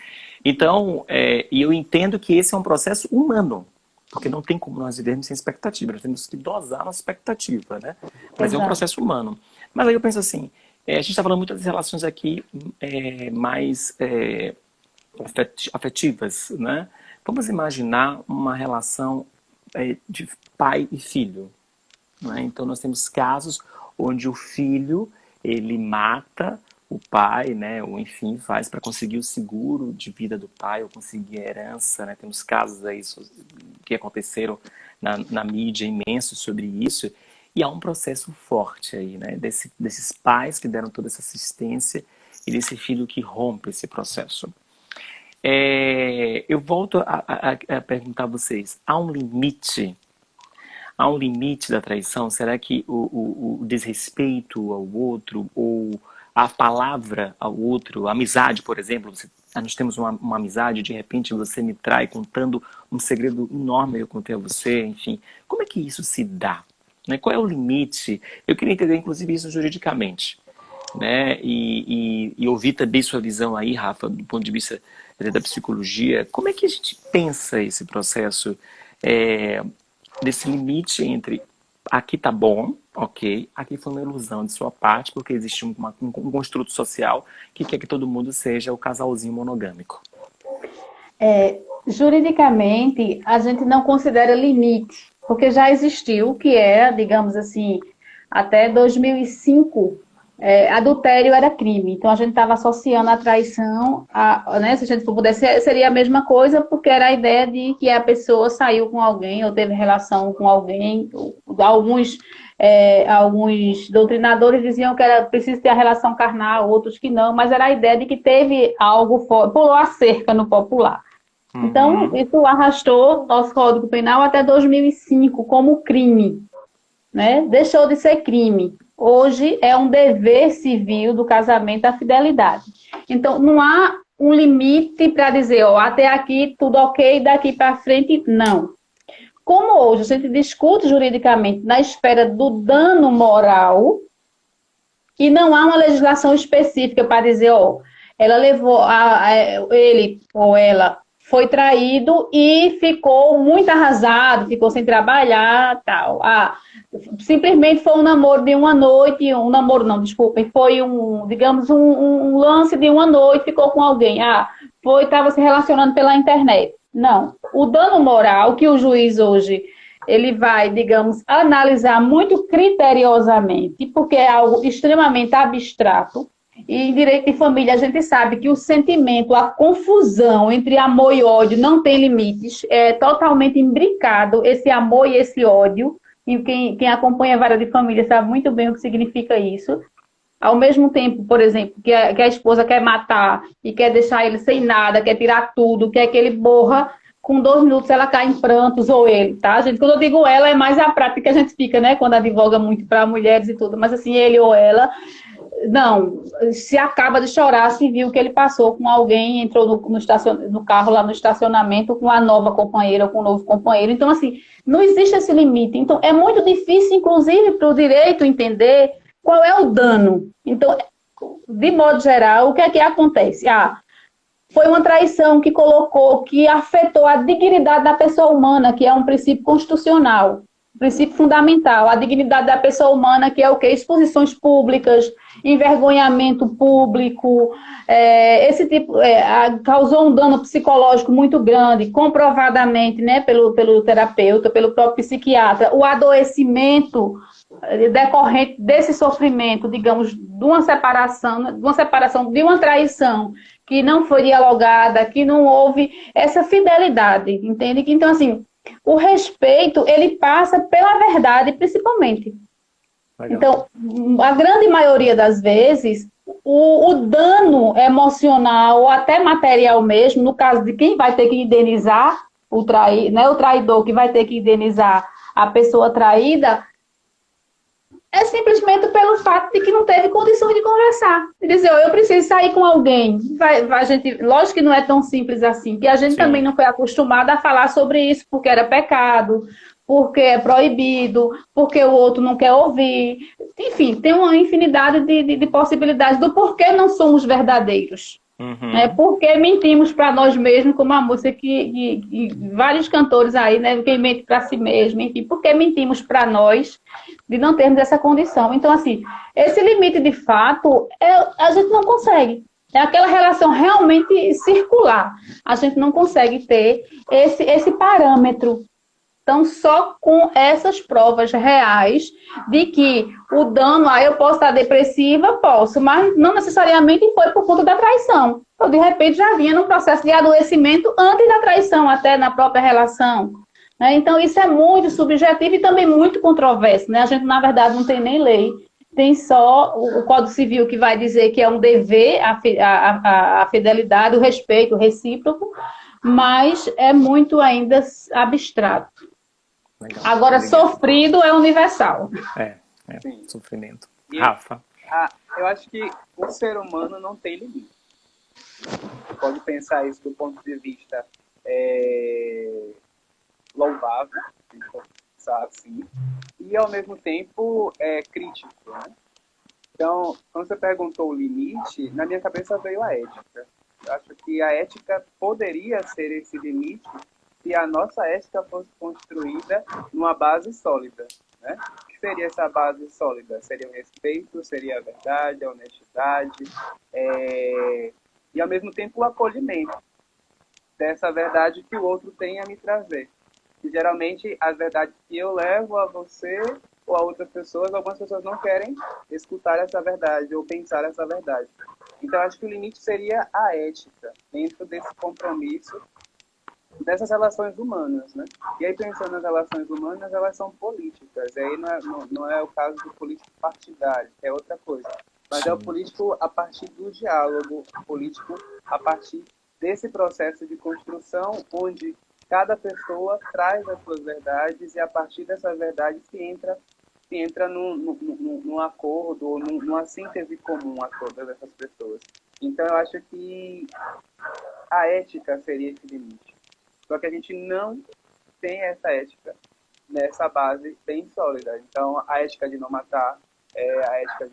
Então, e eu entendo que esse é um processo humano. Porque não tem como nós vivermos sem expectativa, nós temos que dosar nossa expectativa, né? Mas é um Exato. processo humano. Mas aí eu penso assim, a gente está falando muito das relações aqui mais afetivas, né? Vamos imaginar uma relação de pai e filho, né? Então nós temos casos onde o filho ele mata o pai, né? Ou enfim faz para conseguir o seguro de vida do pai ou conseguir a herança, né? Temos casos aí que aconteceram na mídia imensos sobre isso. E há um processo forte aí, né? Desses pais que deram toda essa assistência e desse filho que rompe esse processo. Eu volto a perguntar a vocês, há um limite? Há um limite da traição? Será que o desrespeito ao outro, ou a palavra ao outro, a amizade, por exemplo, nós temos uma amizade, de repente você me trai contando um segredo enorme que eu contei a você, enfim. Como é que isso se dá? Né? Qual é o limite? Eu queria entender, inclusive, isso juridicamente. Né? E ouvir também sua visão aí, Rafa, do ponto de vista da psicologia. Como é que a gente pensa esse processo desse limite entre aqui tá bom, ok, aqui foi uma ilusão de sua parte, porque existe um construto social que quer que todo mundo seja o casalzinho monogâmico. Juridicamente, a gente não considera limite, porque já existiu o que é, digamos assim, até 2005, adultério era crime. Então, a gente estava associando a traição, né, se a gente for pudesse, seria a mesma coisa, porque era a ideia de que a pessoa saiu com alguém ou teve relação com alguém. Alguns doutrinadores diziam que era preciso ter a relação carnal, outros que não, mas era a ideia de que teve algo, pulou a cerca no popular. Então, isso arrastou nosso Código Penal até 2005 como crime, né? Deixou de ser crime. Hoje é um dever civil do casamento a fidelidade. Então, não há um limite para dizer, até aqui tudo ok, daqui para frente, não. Como hoje a gente discute juridicamente na esfera do dano moral, e não há uma legislação específica para dizer, ela levou, ele ou ela foi traído e ficou muito arrasado, ficou sem trabalhar, tal. Simplesmente foi um namoro de uma noite, foi digamos, um lance de uma noite, ficou com alguém. Estava se relacionando pela internet. Não. O dano moral que o juiz hoje, ele vai, digamos, analisar muito criteriosamente, porque é algo extremamente abstrato. E em direito de família a gente sabe que o sentimento, a confusão entre amor e ódio não tem limites, é totalmente imbricado esse amor e esse ódio, e quem acompanha a vara de família sabe muito bem o que significa isso. Ao mesmo tempo, por exemplo, que a esposa quer matar e quer deixar ele sem nada, quer tirar tudo, quer que ele morra, com 2 minutos ela cai em prantos, ou ele, tá, gente? Quando eu digo ela, é mais a prática que a gente fica, né, quando advoga muito para mulheres e tudo, mas assim, ele ou ela, não, se acaba de chorar se viu que ele passou com alguém, entrou no carro lá no estacionamento com a nova companheira ou com o novo companheiro. Então, assim, não existe esse limite. Então, é muito difícil, inclusive, para o direito entender qual é o dano. Então, de modo geral, o que é que acontece? Foi uma traição que afetou a dignidade da pessoa humana, que é um princípio constitucional, um princípio fundamental. A dignidade da pessoa humana, que é o quê? Exposições públicas, envergonhamento público, esse tipo, causou um dano psicológico muito grande, comprovadamente, né, pelo terapeuta, pelo próprio psiquiatra, o adoecimento decorrente desse sofrimento, digamos, de uma separação, de uma traição, que não foi dialogada, que não houve essa fidelidade, entende? Então, assim, o respeito, ele passa pela verdade, principalmente. Legal. Então, a grande maioria das vezes, o dano emocional ou até material mesmo, no caso de quem vai ter que indenizar o traidor que vai ter que indenizar a pessoa traída, é simplesmente pelo fato de que não teve condições de conversar. De dizer, eu preciso sair com alguém. Lógico que não é tão simples assim, que a gente também não foi acostumado a falar sobre isso, porque era pecado, porque é proibido, porque o outro não quer ouvir. Enfim, tem uma infinidade de possibilidades do porquê não somos verdadeiros. Uhum. Por que mentimos para nós mesmos, como a música que vários cantores aí, né? Quem mente para si mesmo, enfim, por que mentimos para nós de não termos essa condição? Então, assim, esse limite de fato, a gente não consegue. É aquela relação realmente circular. A gente não consegue ter esse parâmetro. Então, só com essas provas reais de que o dano, eu posso estar depressiva, posso, mas não necessariamente foi por conta da traição. Eu, de repente, já vinha num processo de adoecimento antes da traição, até na própria relação. Né? Então, isso é muito subjetivo e também muito controverso. Né? A gente, na verdade, não tem nem lei. Tem só o Código Civil que vai dizer que é um dever a fidelidade, o respeito, o recíproco, mas é muito ainda abstrato. Legal. Agora, Obrigado. sofrido é universal. Sim. Sofrimento. E Rafa. eu acho que o ser humano não tem limite. Você pode pensar isso do ponto de vista louvável, se for pensar assim, e ao mesmo tempo crítico. Né? Então, quando você perguntou o limite, na minha cabeça veio a ética. Eu acho que a ética poderia ser esse limite se a nossa ética fosse construída numa base sólida. Né? O que seria essa base sólida? Seria o respeito, seria a verdade, a honestidade, e ao mesmo tempo o acolhimento dessa verdade que o outro tem a me trazer. E geralmente as verdades que eu levo a você ou a outras pessoas, algumas pessoas não querem escutar essa verdade ou pensar essa verdade. Então acho que o limite seria a ética dentro desse compromisso dessas relações humanas, né? E aí pensando nas relações humanas, elas são políticas. E aí não é o caso do político partidário, que é outra coisa. Mas é o político a partir do diálogo, o político a partir desse processo de construção onde cada pessoa traz as suas verdades e a partir dessas verdades se entra num acordo ou numa síntese comum a todas essas pessoas. Então eu acho que a ética seria esse limite. Só que a gente não tem essa ética nessa base bem sólida. Então, a ética de não matar, a ética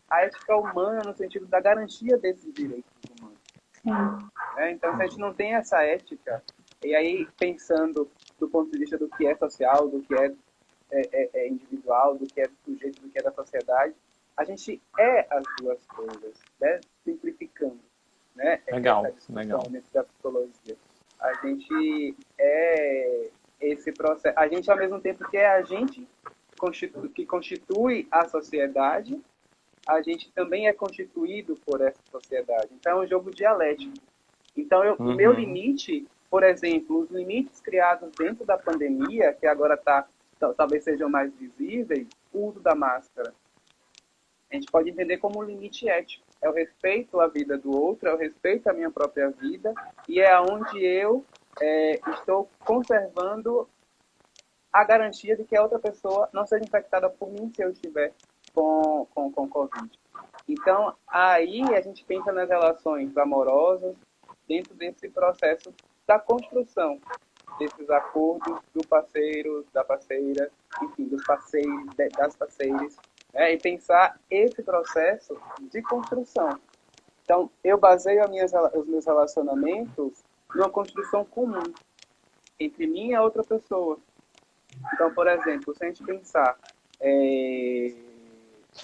a ética humana no sentido da garantia desses direitos humanos. Então, se a gente não tem essa ética, e aí pensando do ponto de vista do que é social, do que é individual, do que é do sujeito, do que é da sociedade, a gente é as duas coisas, né? Simplificando. Né? Legal, Essa legal. dentro da psicologia. A gente é esse processo. A gente, ao mesmo tempo que é a gente que constitui a sociedade, a gente também é constituído por essa sociedade. Então, é um jogo dialético. Então, o meu limite, por exemplo, os limites criados dentro da pandemia, que agora talvez sejam mais visíveis, o uso da máscara. A gente pode entender como um limite ético. É o respeito à vida do outro, é o respeito à minha própria vida, e é onde eu estou conservando a garantia de que a outra pessoa não seja infectada por mim se eu estiver com Covid. Então, aí a gente pensa nas relações amorosas dentro desse processo da construção desses acordos do parceiro, da parceira, enfim, dos parceiros, das parceiras, e pensar esse processo de construção. Então, eu baseio os meus relacionamentos numa construção comum entre mim e a outra pessoa. Então, por exemplo, se a gente pensar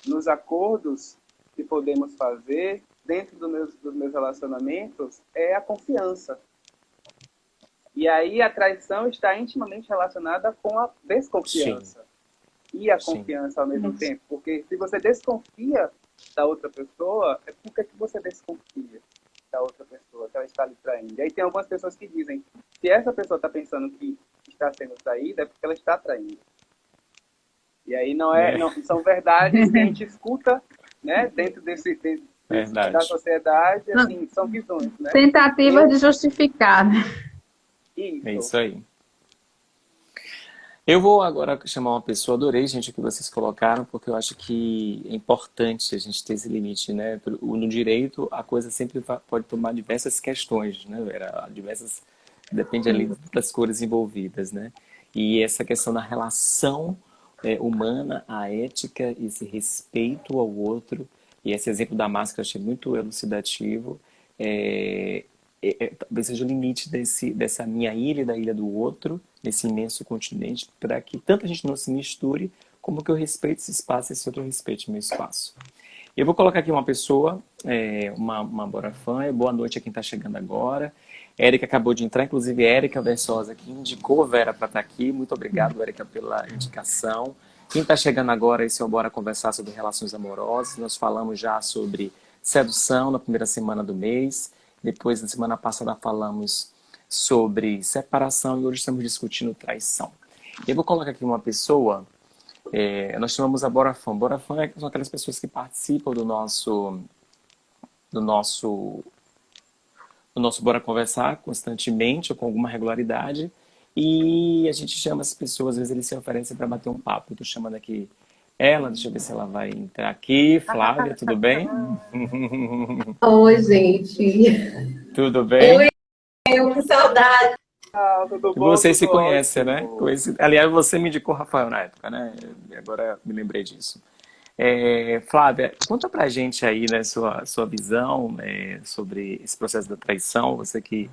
nos acordos que podemos fazer dentro dos meus relacionamentos, é a confiança. E aí a traição está intimamente relacionada com a desconfiança. Sim. E a confiança ao mesmo tempo. Porque se você desconfia da outra pessoa, é porque que você desconfia da outra pessoa, que ela está lhe traindo. E aí tem algumas pessoas que dizem, se essa pessoa está pensando que está sendo traída, é porque ela está traindo. E aí não são verdades que a gente escuta, né, dentro da sociedade, assim, são visões. Né? Tentativas de justificar. Isso. É isso aí. Eu vou agora chamar uma pessoa, adorei, gente, o que vocês colocaram, porque eu acho que é importante a gente ter esse limite, né? No direito, a coisa sempre pode tomar diversas questões, né, Vera? Depende ali das cores envolvidas, né? E essa questão da relação humana, a ética, esse respeito ao outro, E esse exemplo da máscara eu achei muito elucidativo. Talvez seja o limite dessa minha ilha e da ilha do outro, desse imenso continente, para que tanta gente não se misture, como que eu respeite esse espaço e esse outro respeite o meu espaço. Eu vou colocar aqui uma pessoa, uma Borafã. Boa noite a quem está chegando agora. Érica acabou de entrar, inclusive Érica Versosa, que indicou Vera para estar aqui. Muito obrigado, Érica, pela indicação. Quem está chegando agora, esse é o Bora Conversar sobre relações amorosas. Nós falamos já sobre sedução na primeira semana do mês. Depois, na semana passada, falamos sobre separação e hoje estamos discutindo traição. Eu vou colocar aqui uma pessoa, nós chamamos a Borafã. Borafã são aquelas pessoas que participam do nosso Bora Conversar constantemente ou com alguma regularidade. E a gente chama as pessoas, às vezes eles se oferecem para bater um papo. Eu estou chamando aqui ela, deixa eu ver se ela vai entrar aqui. Flávia, tudo bem? Oi, gente. Tudo bem? Oi, eu com saudade. Tudo bom? Vocês se Tudo conhecem, ótimo. né? Aliás, você me indicou o Rafael na época, né? Agora me lembrei disso. Flávia, conta pra gente aí, né, sua visão sobre esse processo da traição. Você que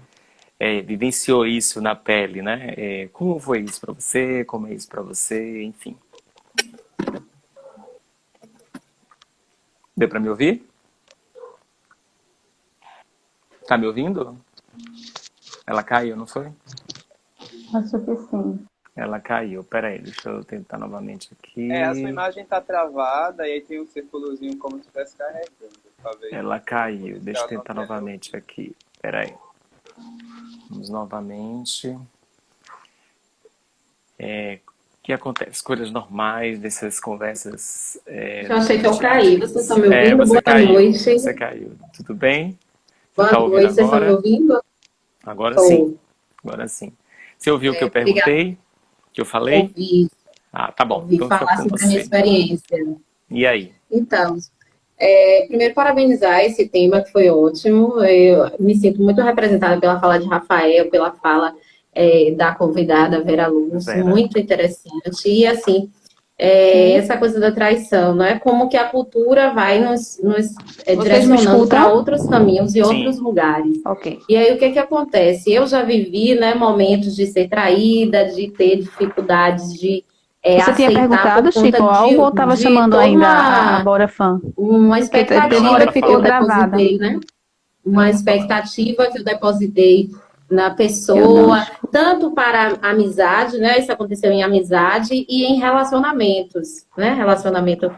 vivenciou isso na pele, né? Como foi isso pra você? Como é isso pra você? Enfim. Deu pra me ouvir? Tá me ouvindo? Ela caiu, não foi? Acho que sim. Ela caiu. Peraí, deixa eu tentar novamente aqui. A sua imagem tá travada e aí tem um círculozinho como se estivesse carregando. Talvez. Ela caiu. Deixa eu tentar novamente aqui. Peraí. Vamos novamente. O que acontece? Coisas normais dessas conversas. Eu achei que eu caí. Vocês estão me ouvindo? Você Boa caiu. noite. Você caiu. Tudo bem? Boa tá ouvindo noite. Vocês estão me agora? ouvindo? Agora Tô. sim. Agora sim. Você ouviu o que eu perguntei? Que eu falei? Ouvi, Ah, tá bom. ouvi Então fica falar com sobre a minha você. experiência. E aí? Então, primeiro parabenizar esse tema que foi ótimo. Eu me sinto muito representada pela fala de Rafael, pela fala da convidada Vera Luz, Vera. muito interessante. E assim, essa coisa da traição, não é como que a cultura vai nos direcionando escutam? para outros caminhos e Sim. outros lugares. Ok. E aí, o que que acontece? Eu já vivi, né, momentos de ser traída, de ter dificuldades de Você tinha aceitar perguntado, por conta Chico, algo ou estava de chamando toda ainda a Borafã? uma Teve expectativa hora que que ficou eu gravada. depositei, né? Uma expectativa que eu depositei na Eu pessoa, não. tanto para a amizade, né? Isso aconteceu em amizade e em relacionamentos, né? Relacionamento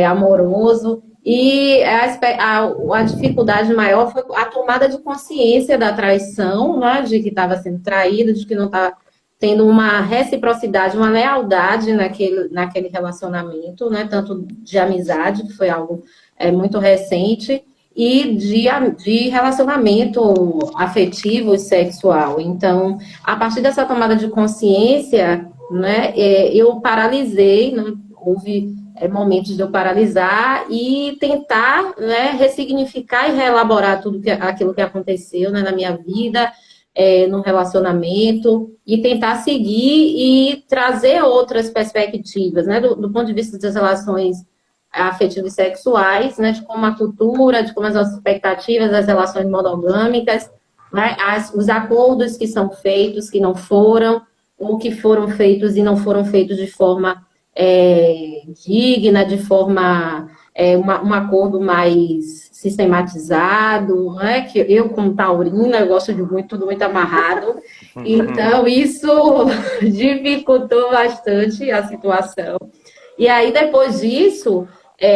amoroso. E a dificuldade maior foi a tomada de consciência da traição, né? De que estava sendo traído, de que não estava tendo uma reciprocidade, uma lealdade naquele relacionamento, né? Tanto de amizade, que foi algo muito recente, e de relacionamento afetivo e sexual. Então, a partir dessa tomada de consciência, né, eu paralisei, né, houve momentos de eu paralisar e tentar, né, ressignificar e reelaborar aquilo que aconteceu, né, na minha vida, no relacionamento, e tentar seguir e trazer outras perspectivas, né, do ponto de vista das relações afetivos e sexuais, né, de como a cultura, de como as nossas expectativas das relações monogâmicas, né, os acordos que são feitos, que não foram, ou que foram feitos e não foram feitos de forma digna, de forma um acordo mais sistematizado, né, que eu como taurina, eu gosto de tudo muito amarrado, então isso dificultou bastante a situação. E aí, depois disso,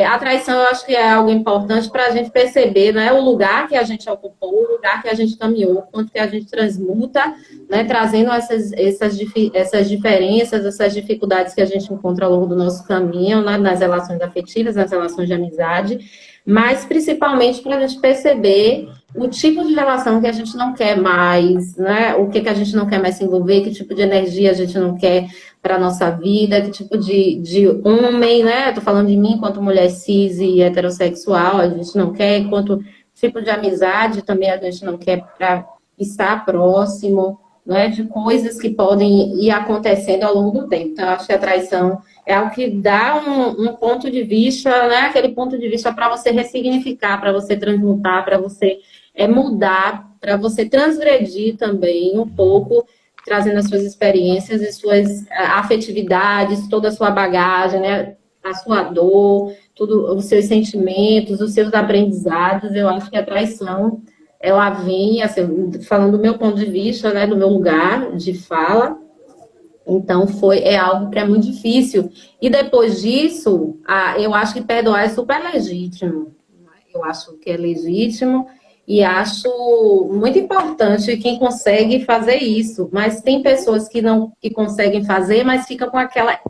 a traição eu acho que é algo importante para a gente perceber, né, o lugar que a gente ocupou, o lugar que a gente caminhou, quanto que a gente transmuta, né, trazendo essas diferenças, essas dificuldades que a gente encontra ao longo do nosso caminho, né, nas relações afetivas, nas relações de amizade, mas principalmente para a gente perceber o tipo de relação que a gente não quer mais, né, o que a gente não quer mais se envolver, que tipo de energia a gente não quer para a nossa vida, que tipo de homem, né? Estou falando de mim enquanto mulher cis e heterossexual, a gente não quer, enquanto tipo de amizade também a gente não quer para estar próximo. né, de coisas que podem ir acontecendo ao longo do tempo. Então, eu acho que a traição é algo que dá um ponto de vista, né, aquele ponto de vista para você ressignificar, para você transmutar, para você mudar, para você transgredir também um pouco, trazendo as suas experiências e suas afetividades, toda a sua bagagem, né, a sua dor, tudo, os seus sentimentos, os seus aprendizados. Eu acho que a traição ela vem, assim, falando do meu ponto de vista, né, do meu lugar de fala, então é algo que é muito difícil. E depois disso, eu acho que perdoar é super legítimo. Eu acho que é legítimo e acho muito importante quem consegue fazer isso. Mas tem pessoas que não que conseguem fazer, mas fica com aquela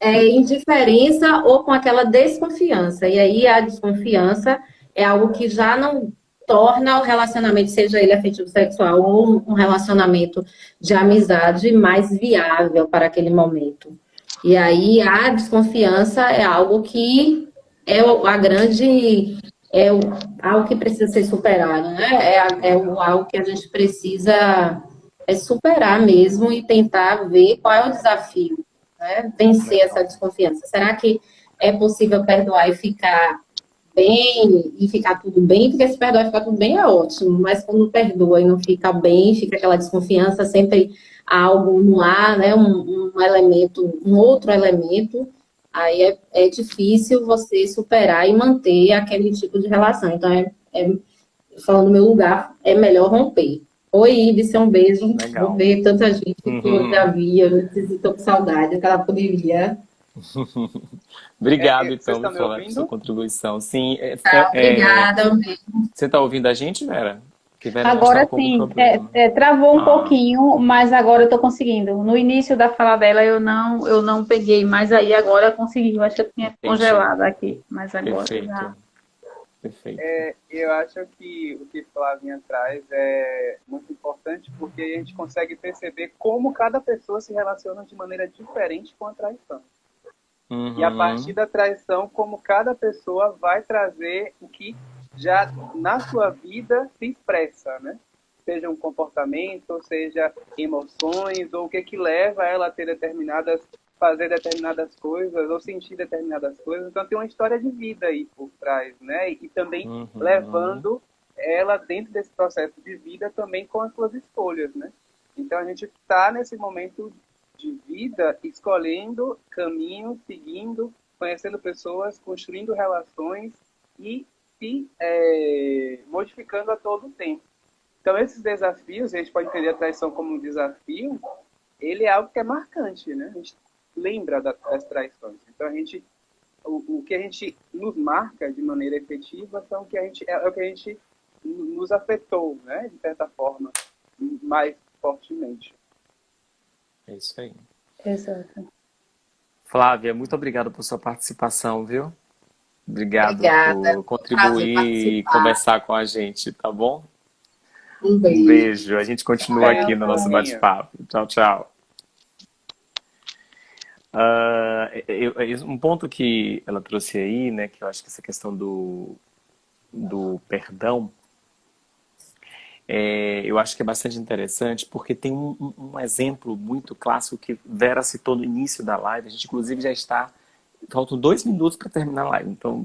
indiferença ou com aquela desconfiança. E aí a desconfiança é algo que já não torna o relacionamento, seja ele afetivo sexual ou um relacionamento de amizade, mais viável para aquele momento. E aí a desconfiança é algo que é a grande algo que precisa ser superado, né? Algo que a gente precisa superar mesmo e tentar ver qual é o desafio, né? Vencer essa desconfiança. Será que é possível perdoar e ficar bem e ficar tudo bem? Porque se perdoar e ficar tudo bem é ótimo, mas quando perdoa e não fica bem, fica aquela desconfiança, sempre há algo no ar, né? Um elemento, um outro elemento, aí é difícil você superar e manter aquele tipo de relação. Então, falando no meu lugar, é melhor romper. Oi, Ibis, um beijo. Legal. Vou ver tanta gente que eu já vi, eu estou com saudade, que ela poderia. Obrigado, Vocês então, estão me pela sua ouvindo? contribuição. Sim, Obrigada, um beijo. você está ouvindo a gente, Vera? Que Vera não está Agora com algum sim, problema. travou um Ah, pouquinho, mas agora eu estou conseguindo. No início da fala dela eu não peguei, mas aí agora eu consegui. Eu acho que eu tinha entendi. congelado aqui, mas agora já. Perfeito. Perfeito. Eu acho que o que Flavinha traz é muito importante porque a gente consegue perceber como cada pessoa se relaciona de maneira diferente com a traição. E a partir da traição, como cada pessoa vai trazer o que já na sua vida se expressa, né? Seja um comportamento, seja emoções, ou o que leva ela a ter fazer determinadas coisas, ou sentir determinadas coisas. Então tem uma história de vida aí por trás, né? E também levando ela dentro desse processo de vida também com as suas escolhas, né? Então a gente está nesse momento de vida, escolhendo caminhos, seguindo, conhecendo pessoas, construindo relações e se modificando a todo tempo. Então, esses desafios, a gente pode entender a traição como um desafio, ele é algo que é marcante, né? A gente lembra das traições. Então, o que a gente nos marca de maneira efetiva é o que a gente nos afetou, né? De certa forma, mais fortemente. É isso aí. Exato. Flávia, muito obrigado por sua participação, viu? Obrigado Obrigada. por Prazer contribuir e participar. conversar com a gente, tá bom? Um Um beijo. beijo. A gente continua aqui no nosso Flavinha. bate-papo. Tchau, tchau. Um ponto que ela trouxe aí, né, que eu acho que essa questão do perdão, eu acho que é bastante interessante, porque tem um exemplo muito clássico que Vera citou no início da live. A gente, inclusive, já está... Faltam 2 minutos para terminar a live. Então,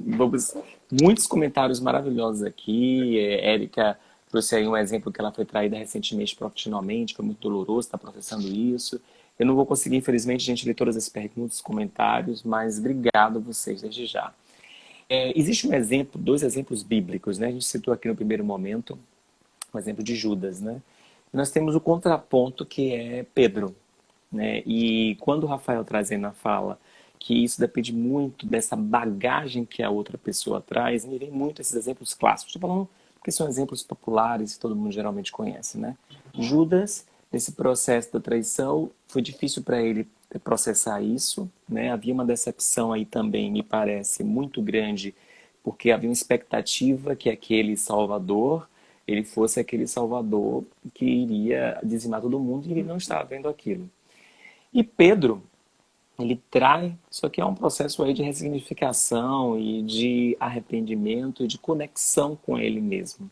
muitos comentários maravilhosos aqui. Érica trouxe aí um exemplo que ela foi traída recentemente profissionalmente, foi muito doloroso, está processando isso. Eu não vou conseguir, infelizmente, gente, ler todas as perguntas, comentários, mas obrigado a vocês desde já. Existe um exemplo, 2 exemplos bíblicos, né? A gente citou aqui no primeiro momento o exemplo de Judas, né? Nós temos o contraponto que é Pedro, né? E quando o Rafael traz aí na fala que isso depende muito dessa bagagem que a outra pessoa traz, me vem muito esses exemplos clássicos. Estou falando porque são exemplos populares que todo mundo geralmente conhece, né? Judas, nesse processo da traição, foi difícil para ele processar isso, né? Havia uma decepção aí também, me parece, muito grande, porque havia uma expectativa que aquele Salvador, ele fosse aquele Salvador que iria dizimar todo mundo e ele não estava vendo aquilo. E Pedro, ele trai, só que é um processo aí de ressignificação e de arrependimento e de conexão com ele mesmo.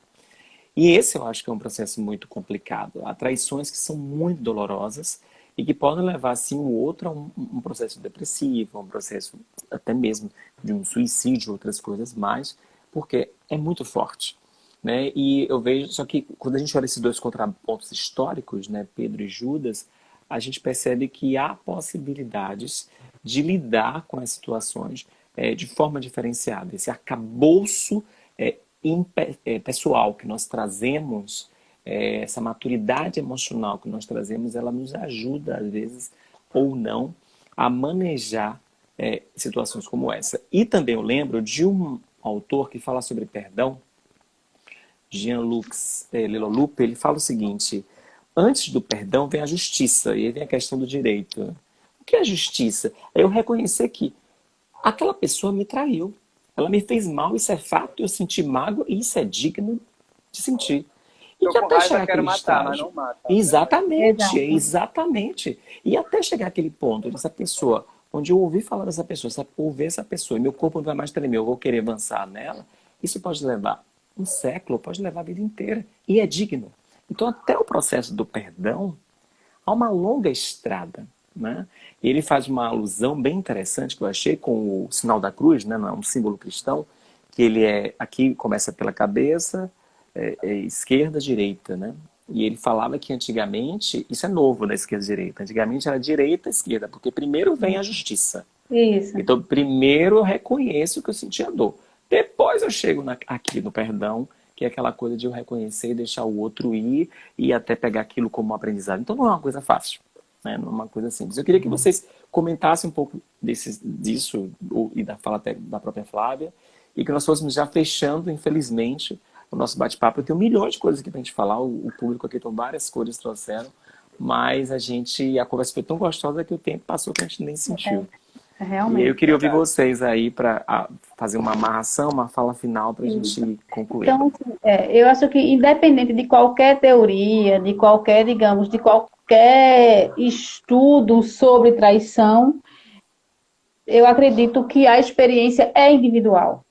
E esse eu acho que é um processo muito complicado. Há traições que são muito dolorosas e que podem levar, assim, o outro a um processo depressivo, a um processo até mesmo de um suicídio, outras coisas mais, porque é muito forte, né? E eu vejo, só que quando a gente olha esses dois contrapontos históricos, né, Pedro e Judas, a gente percebe que há possibilidades de lidar com as situações de forma diferenciada. Esse arcabouço pessoal que nós trazemos, essa maturidade emocional que nós trazemos, ela nos ajuda, às vezes, ou não, a manejar situações como essa. E também eu lembro de um autor que fala sobre perdão, Jean-Luc Leloup, ele fala o seguinte: antes do perdão vem a justiça, e aí vem a questão do direito. O que é a justiça? É eu reconhecer que aquela pessoa me traiu, ela me fez mal, isso é fato, eu senti mágoa e isso é digno de sentir. E Tô que com até raiva, chegar quero aquele matar, mas estágio. não mata. Exatamente, Exato. exatamente. E até chegar aquele ponto dessa pessoa, onde eu ouvi falar dessa pessoa, ouvir essa pessoa, e meu corpo não vai mais tremer, eu vou querer avançar nela, isso pode levar um século, pode levar a vida inteira. E é digno. Então, até o processo do perdão, há uma longa estrada, né? E ele faz uma alusão bem interessante que eu achei com o sinal da cruz, né? Não é um símbolo cristão, que ele aqui começa pela cabeça, esquerda, direita, né? E ele falava que antigamente, isso é novo da esquerda e direita, antigamente era direita e esquerda, porque primeiro vem a justiça. Isso. Então, primeiro eu reconheço que eu senti a dor. Depois eu chego aqui no perdão, que é aquela coisa de eu reconhecer e deixar o outro ir e até pegar aquilo como um aprendizado. Então não é uma coisa fácil, né? Não é uma coisa simples. Eu queria que vocês comentassem um pouco disso, e da fala até da própria Flávia, e que nós fôssemos já fechando, infelizmente, o nosso bate-papo. Eu tenho milhões de coisas aqui pra gente falar, o público aqui tem várias cores trouxeram, mas a conversa foi tão gostosa que o tempo passou que a gente nem sentiu. E aí eu Realmente. queria ouvir vocês aí para fazer uma amarração, uma fala final para a gente ir concluindo. Então, assim, eu acho que independente de qualquer teoria, de qualquer, digamos, de qualquer estudo sobre traição, eu acredito que a experiência é individual.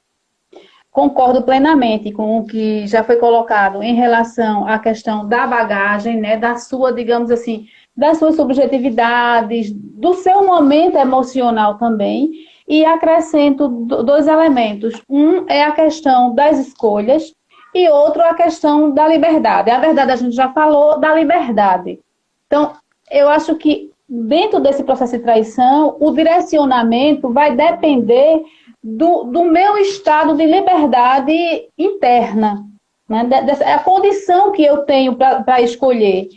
Concordo plenamente com o que já foi colocado em relação à questão da bagagem, né, da sua, digamos assim, das suas subjetividades, do seu momento emocional também, e acrescento dois elementos. Um é a questão das escolhas e outro a questão da liberdade. A verdade a gente já falou da liberdade. Então, eu acho que dentro desse processo de traição, o direcionamento vai depender do meu estado de liberdade interna, né? É a condição que eu tenho para escolher.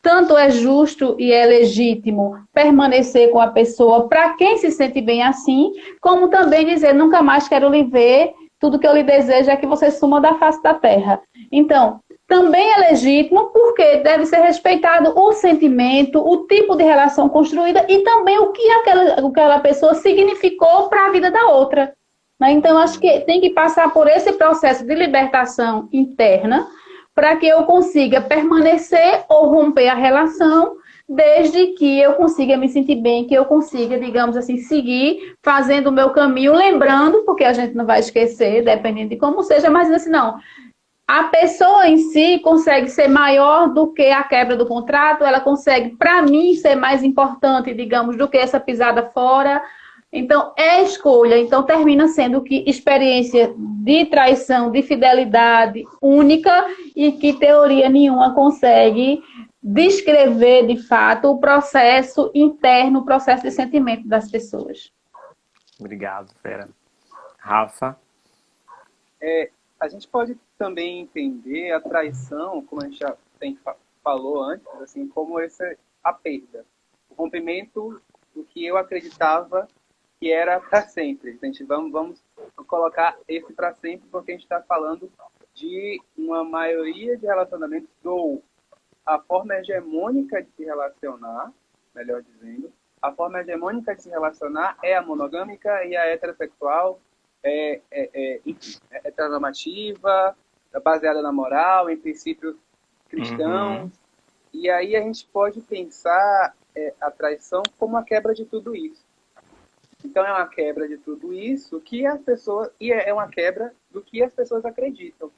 Tanto é justo e é legítimo permanecer com a pessoa para quem se sente bem assim, como também dizer, nunca mais quero lhe ver, tudo que eu lhe desejo é que você suma da face da terra. Então, também é legítimo porque deve ser respeitado o sentimento, o tipo de relação construída e também o que aquela pessoa significou para a vida da outra. Né? Então, acho que tem que passar por esse processo de libertação interna para que eu consiga permanecer ou romper a relação, desde que eu consiga me sentir bem, que eu consiga, digamos assim, seguir fazendo o meu caminho, lembrando, porque a gente não vai esquecer, dependendo de como seja, mas assim, não. A pessoa em si consegue ser maior do que a quebra do contrato, ela consegue, para mim, ser mais importante, digamos, do que essa pisada fora. Então, é escolha. Então, termina sendo que experiência de traição, de fidelidade única e que teoria nenhuma consegue descrever, de fato, o processo interno, o processo de sentimento das pessoas. Obrigado, Fera. Rafa? A gente pode também entender a traição, como a gente já falou antes, assim, como a perda, o rompimento do que eu acreditava que era para sempre. A gente vamos colocar esse para sempre porque a gente está falando de uma maioria de relacionamentos ou a forma hegemônica de se relacionar, melhor dizendo, a forma hegemônica de se relacionar é a monogâmica e a heterossexual é heteronormativa, baseada na moral, em princípios cristãos. Uhum. E aí a gente pode pensar a traição como a quebra de tudo isso. Então é uma quebra de tudo isso que as pessoas... E é uma quebra do que as pessoas acreditam.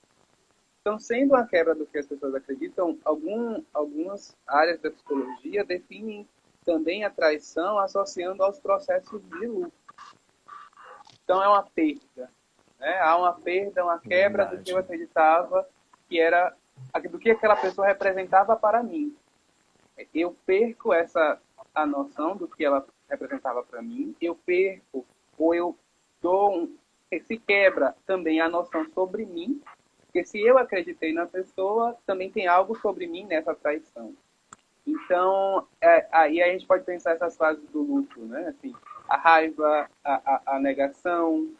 Então, sendo uma quebra do que as pessoas acreditam, algumas áreas da psicologia definem também a traição associando aos processos de luto. Então, é uma perda. Né? Há uma perda, uma quebra do que eu acreditava que era, do que aquela pessoa representava para mim. Eu perco a noção do que ela representava para mim, eu perco, ou eu se quebra também a noção sobre mim, porque se eu acreditei na pessoa, também tem algo sobre mim nessa traição. Então, aí a gente pode pensar essas fases do luto, né? Assim, a raiva, a negação,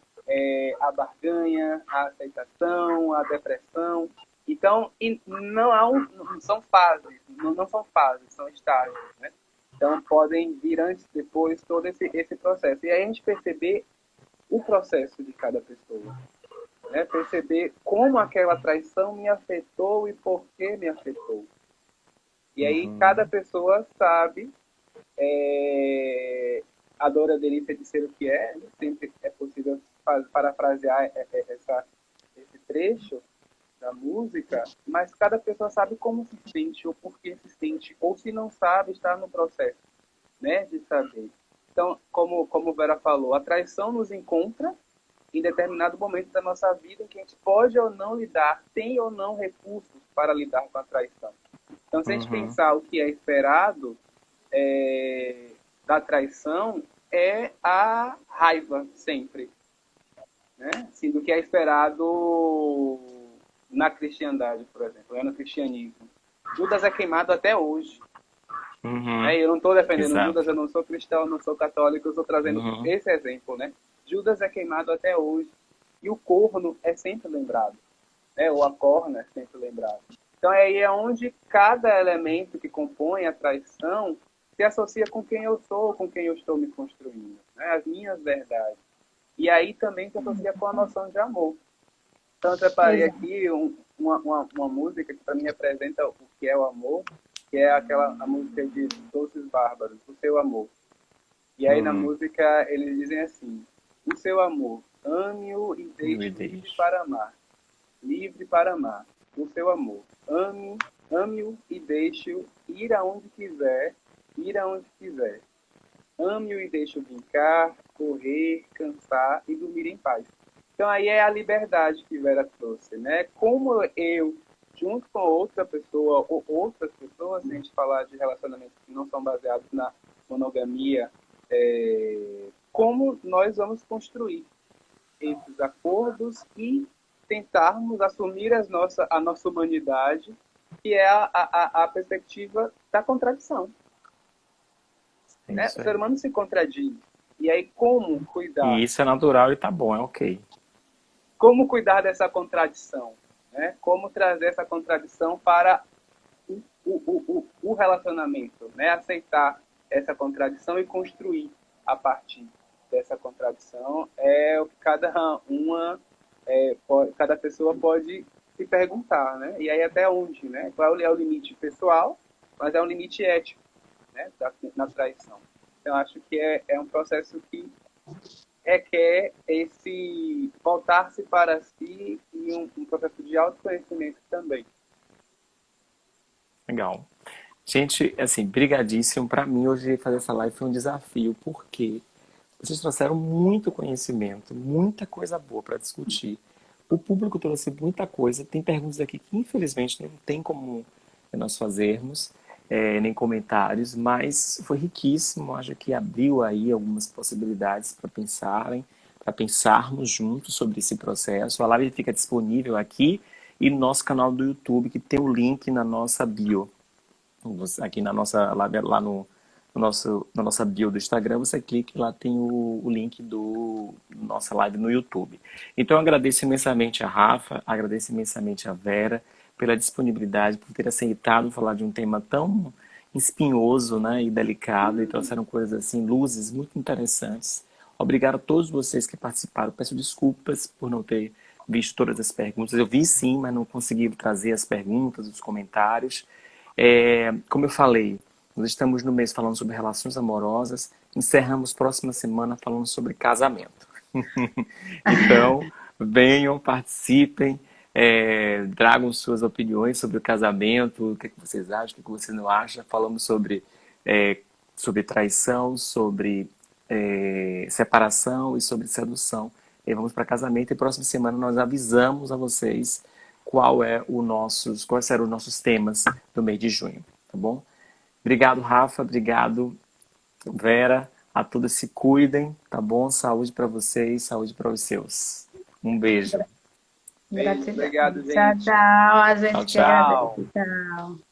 a barganha, a aceitação, a depressão. Então, não são fases, não são fases, são estágios, né? Então, podem vir antes, depois, todo esse processo. E aí a gente perceber o processo de cada pessoa. Né? Perceber como aquela traição me afetou e por que me afetou. E aí cada pessoa sabe a dor, a delícia de ser o que é. Sempre é possível parafrasear esse trecho da música, mas cada pessoa sabe como se sente ou por que se sente, ou se não sabe, está no processo, né, de saber. Então, como Vera falou, a traição nos encontra em determinado momento da nossa vida em que a gente pode ou não lidar, tem ou não recursos para lidar com a traição. Então, se a gente pensar o que é esperado da traição, é a raiva sempre. Né? Assim, do que é esperado na cristandade, por exemplo, no cristianismo. Judas é queimado até hoje. Eu não estou defendendo Judas, eu não sou cristão, não sou católico, eu estou trazendo esse exemplo. Né? Judas é queimado até hoje. E o corno é sempre lembrado. Né? Ou a corna é sempre lembrado. Então, aí é onde cada elemento que compõe a traição se associa com quem eu sou, com quem eu estou me construindo. Né? As minhas verdades. E aí também se associa com a noção de amor. Então, eu preparei aqui uma música que para mim representa o que é o amor, que é a música de Doces Bárbaros, O Seu Amor. E aí na música eles dizem assim: o seu amor, ame-o e deixe-o livre para amar. Livre para amar. O seu amor, ame-o e deixe-o ir aonde quiser, ir aonde quiser. Ame-o e deixe-o brincar, correr, cansar e dormir em paz. Então aí é a liberdade que Vera trouxe, né? Como eu, junto com outra pessoa ou outras pessoas, se a gente falar de relacionamentos que não são baseados na monogamia, como nós vamos construir esses acordos e tentarmos assumir a nossa humanidade, que é a perspectiva da contradição. Né? O ser humano se contradiz. E aí como cuidar? E isso é natural e tá bom, é ok. Como cuidar dessa contradição? Né? Como trazer essa contradição para o relacionamento? Né? Aceitar essa contradição e construir a partir dessa contradição é o que cada pessoa pode se perguntar. Né? E aí até onde? Né? Qual é o limite pessoal, mas é um limite ético, né? Na traição. Então, acho que é um processo que requer esse voltar-se para si e um processo de autoconhecimento também. Legal. Gente, assim, brigadíssimo. Para mim, hoje fazer essa live foi um desafio, porque vocês trouxeram muito conhecimento, muita coisa boa para discutir. O público trouxe muita coisa. Tem perguntas aqui que, infelizmente, não tem como nós fazermos, nem comentários, mas foi riquíssimo. Acho que abriu aí algumas possibilidades para pensarmos juntos sobre esse processo. A live fica disponível aqui e no nosso canal do YouTube, que tem o link na nossa bio. Aqui na nossa live, lá na nossa bio do Instagram, você clica e lá tem o link do nossa live no YouTube. Então eu agradeço imensamente a Rafa, agradeço imensamente a Vera pela disponibilidade, por ter aceitado falar de um tema tão espinhoso, né, e delicado, e trouxeram coisas assim, luzes muito interessantes. Obrigado a todos vocês que participaram. Peço desculpas por não ter visto todas as perguntas. Eu vi sim, mas não consegui trazer as perguntas, os comentários. Como eu falei, nós estamos no mês falando sobre relações amorosas, encerramos próxima semana falando sobre casamento. Então, venham, participem, Tragam suas opiniões sobre o casamento, o que que vocês acham, o que que vocês não acham. Falamos sobre traição, sobre separação e sobre sedução. E vamos para casamento e próxima semana nós avisamos a vocês quais serão os nossos temas do mês de junho, tá bom? Obrigado, Rafa, obrigado, Vera. A todos se cuidem, tá bom? Saúde para vocês, saúde para os seus. Um beijo. Beijo, obrigado, gente. Tchau, tchau. A gente Tchau, que tchau. agradece. Tchau.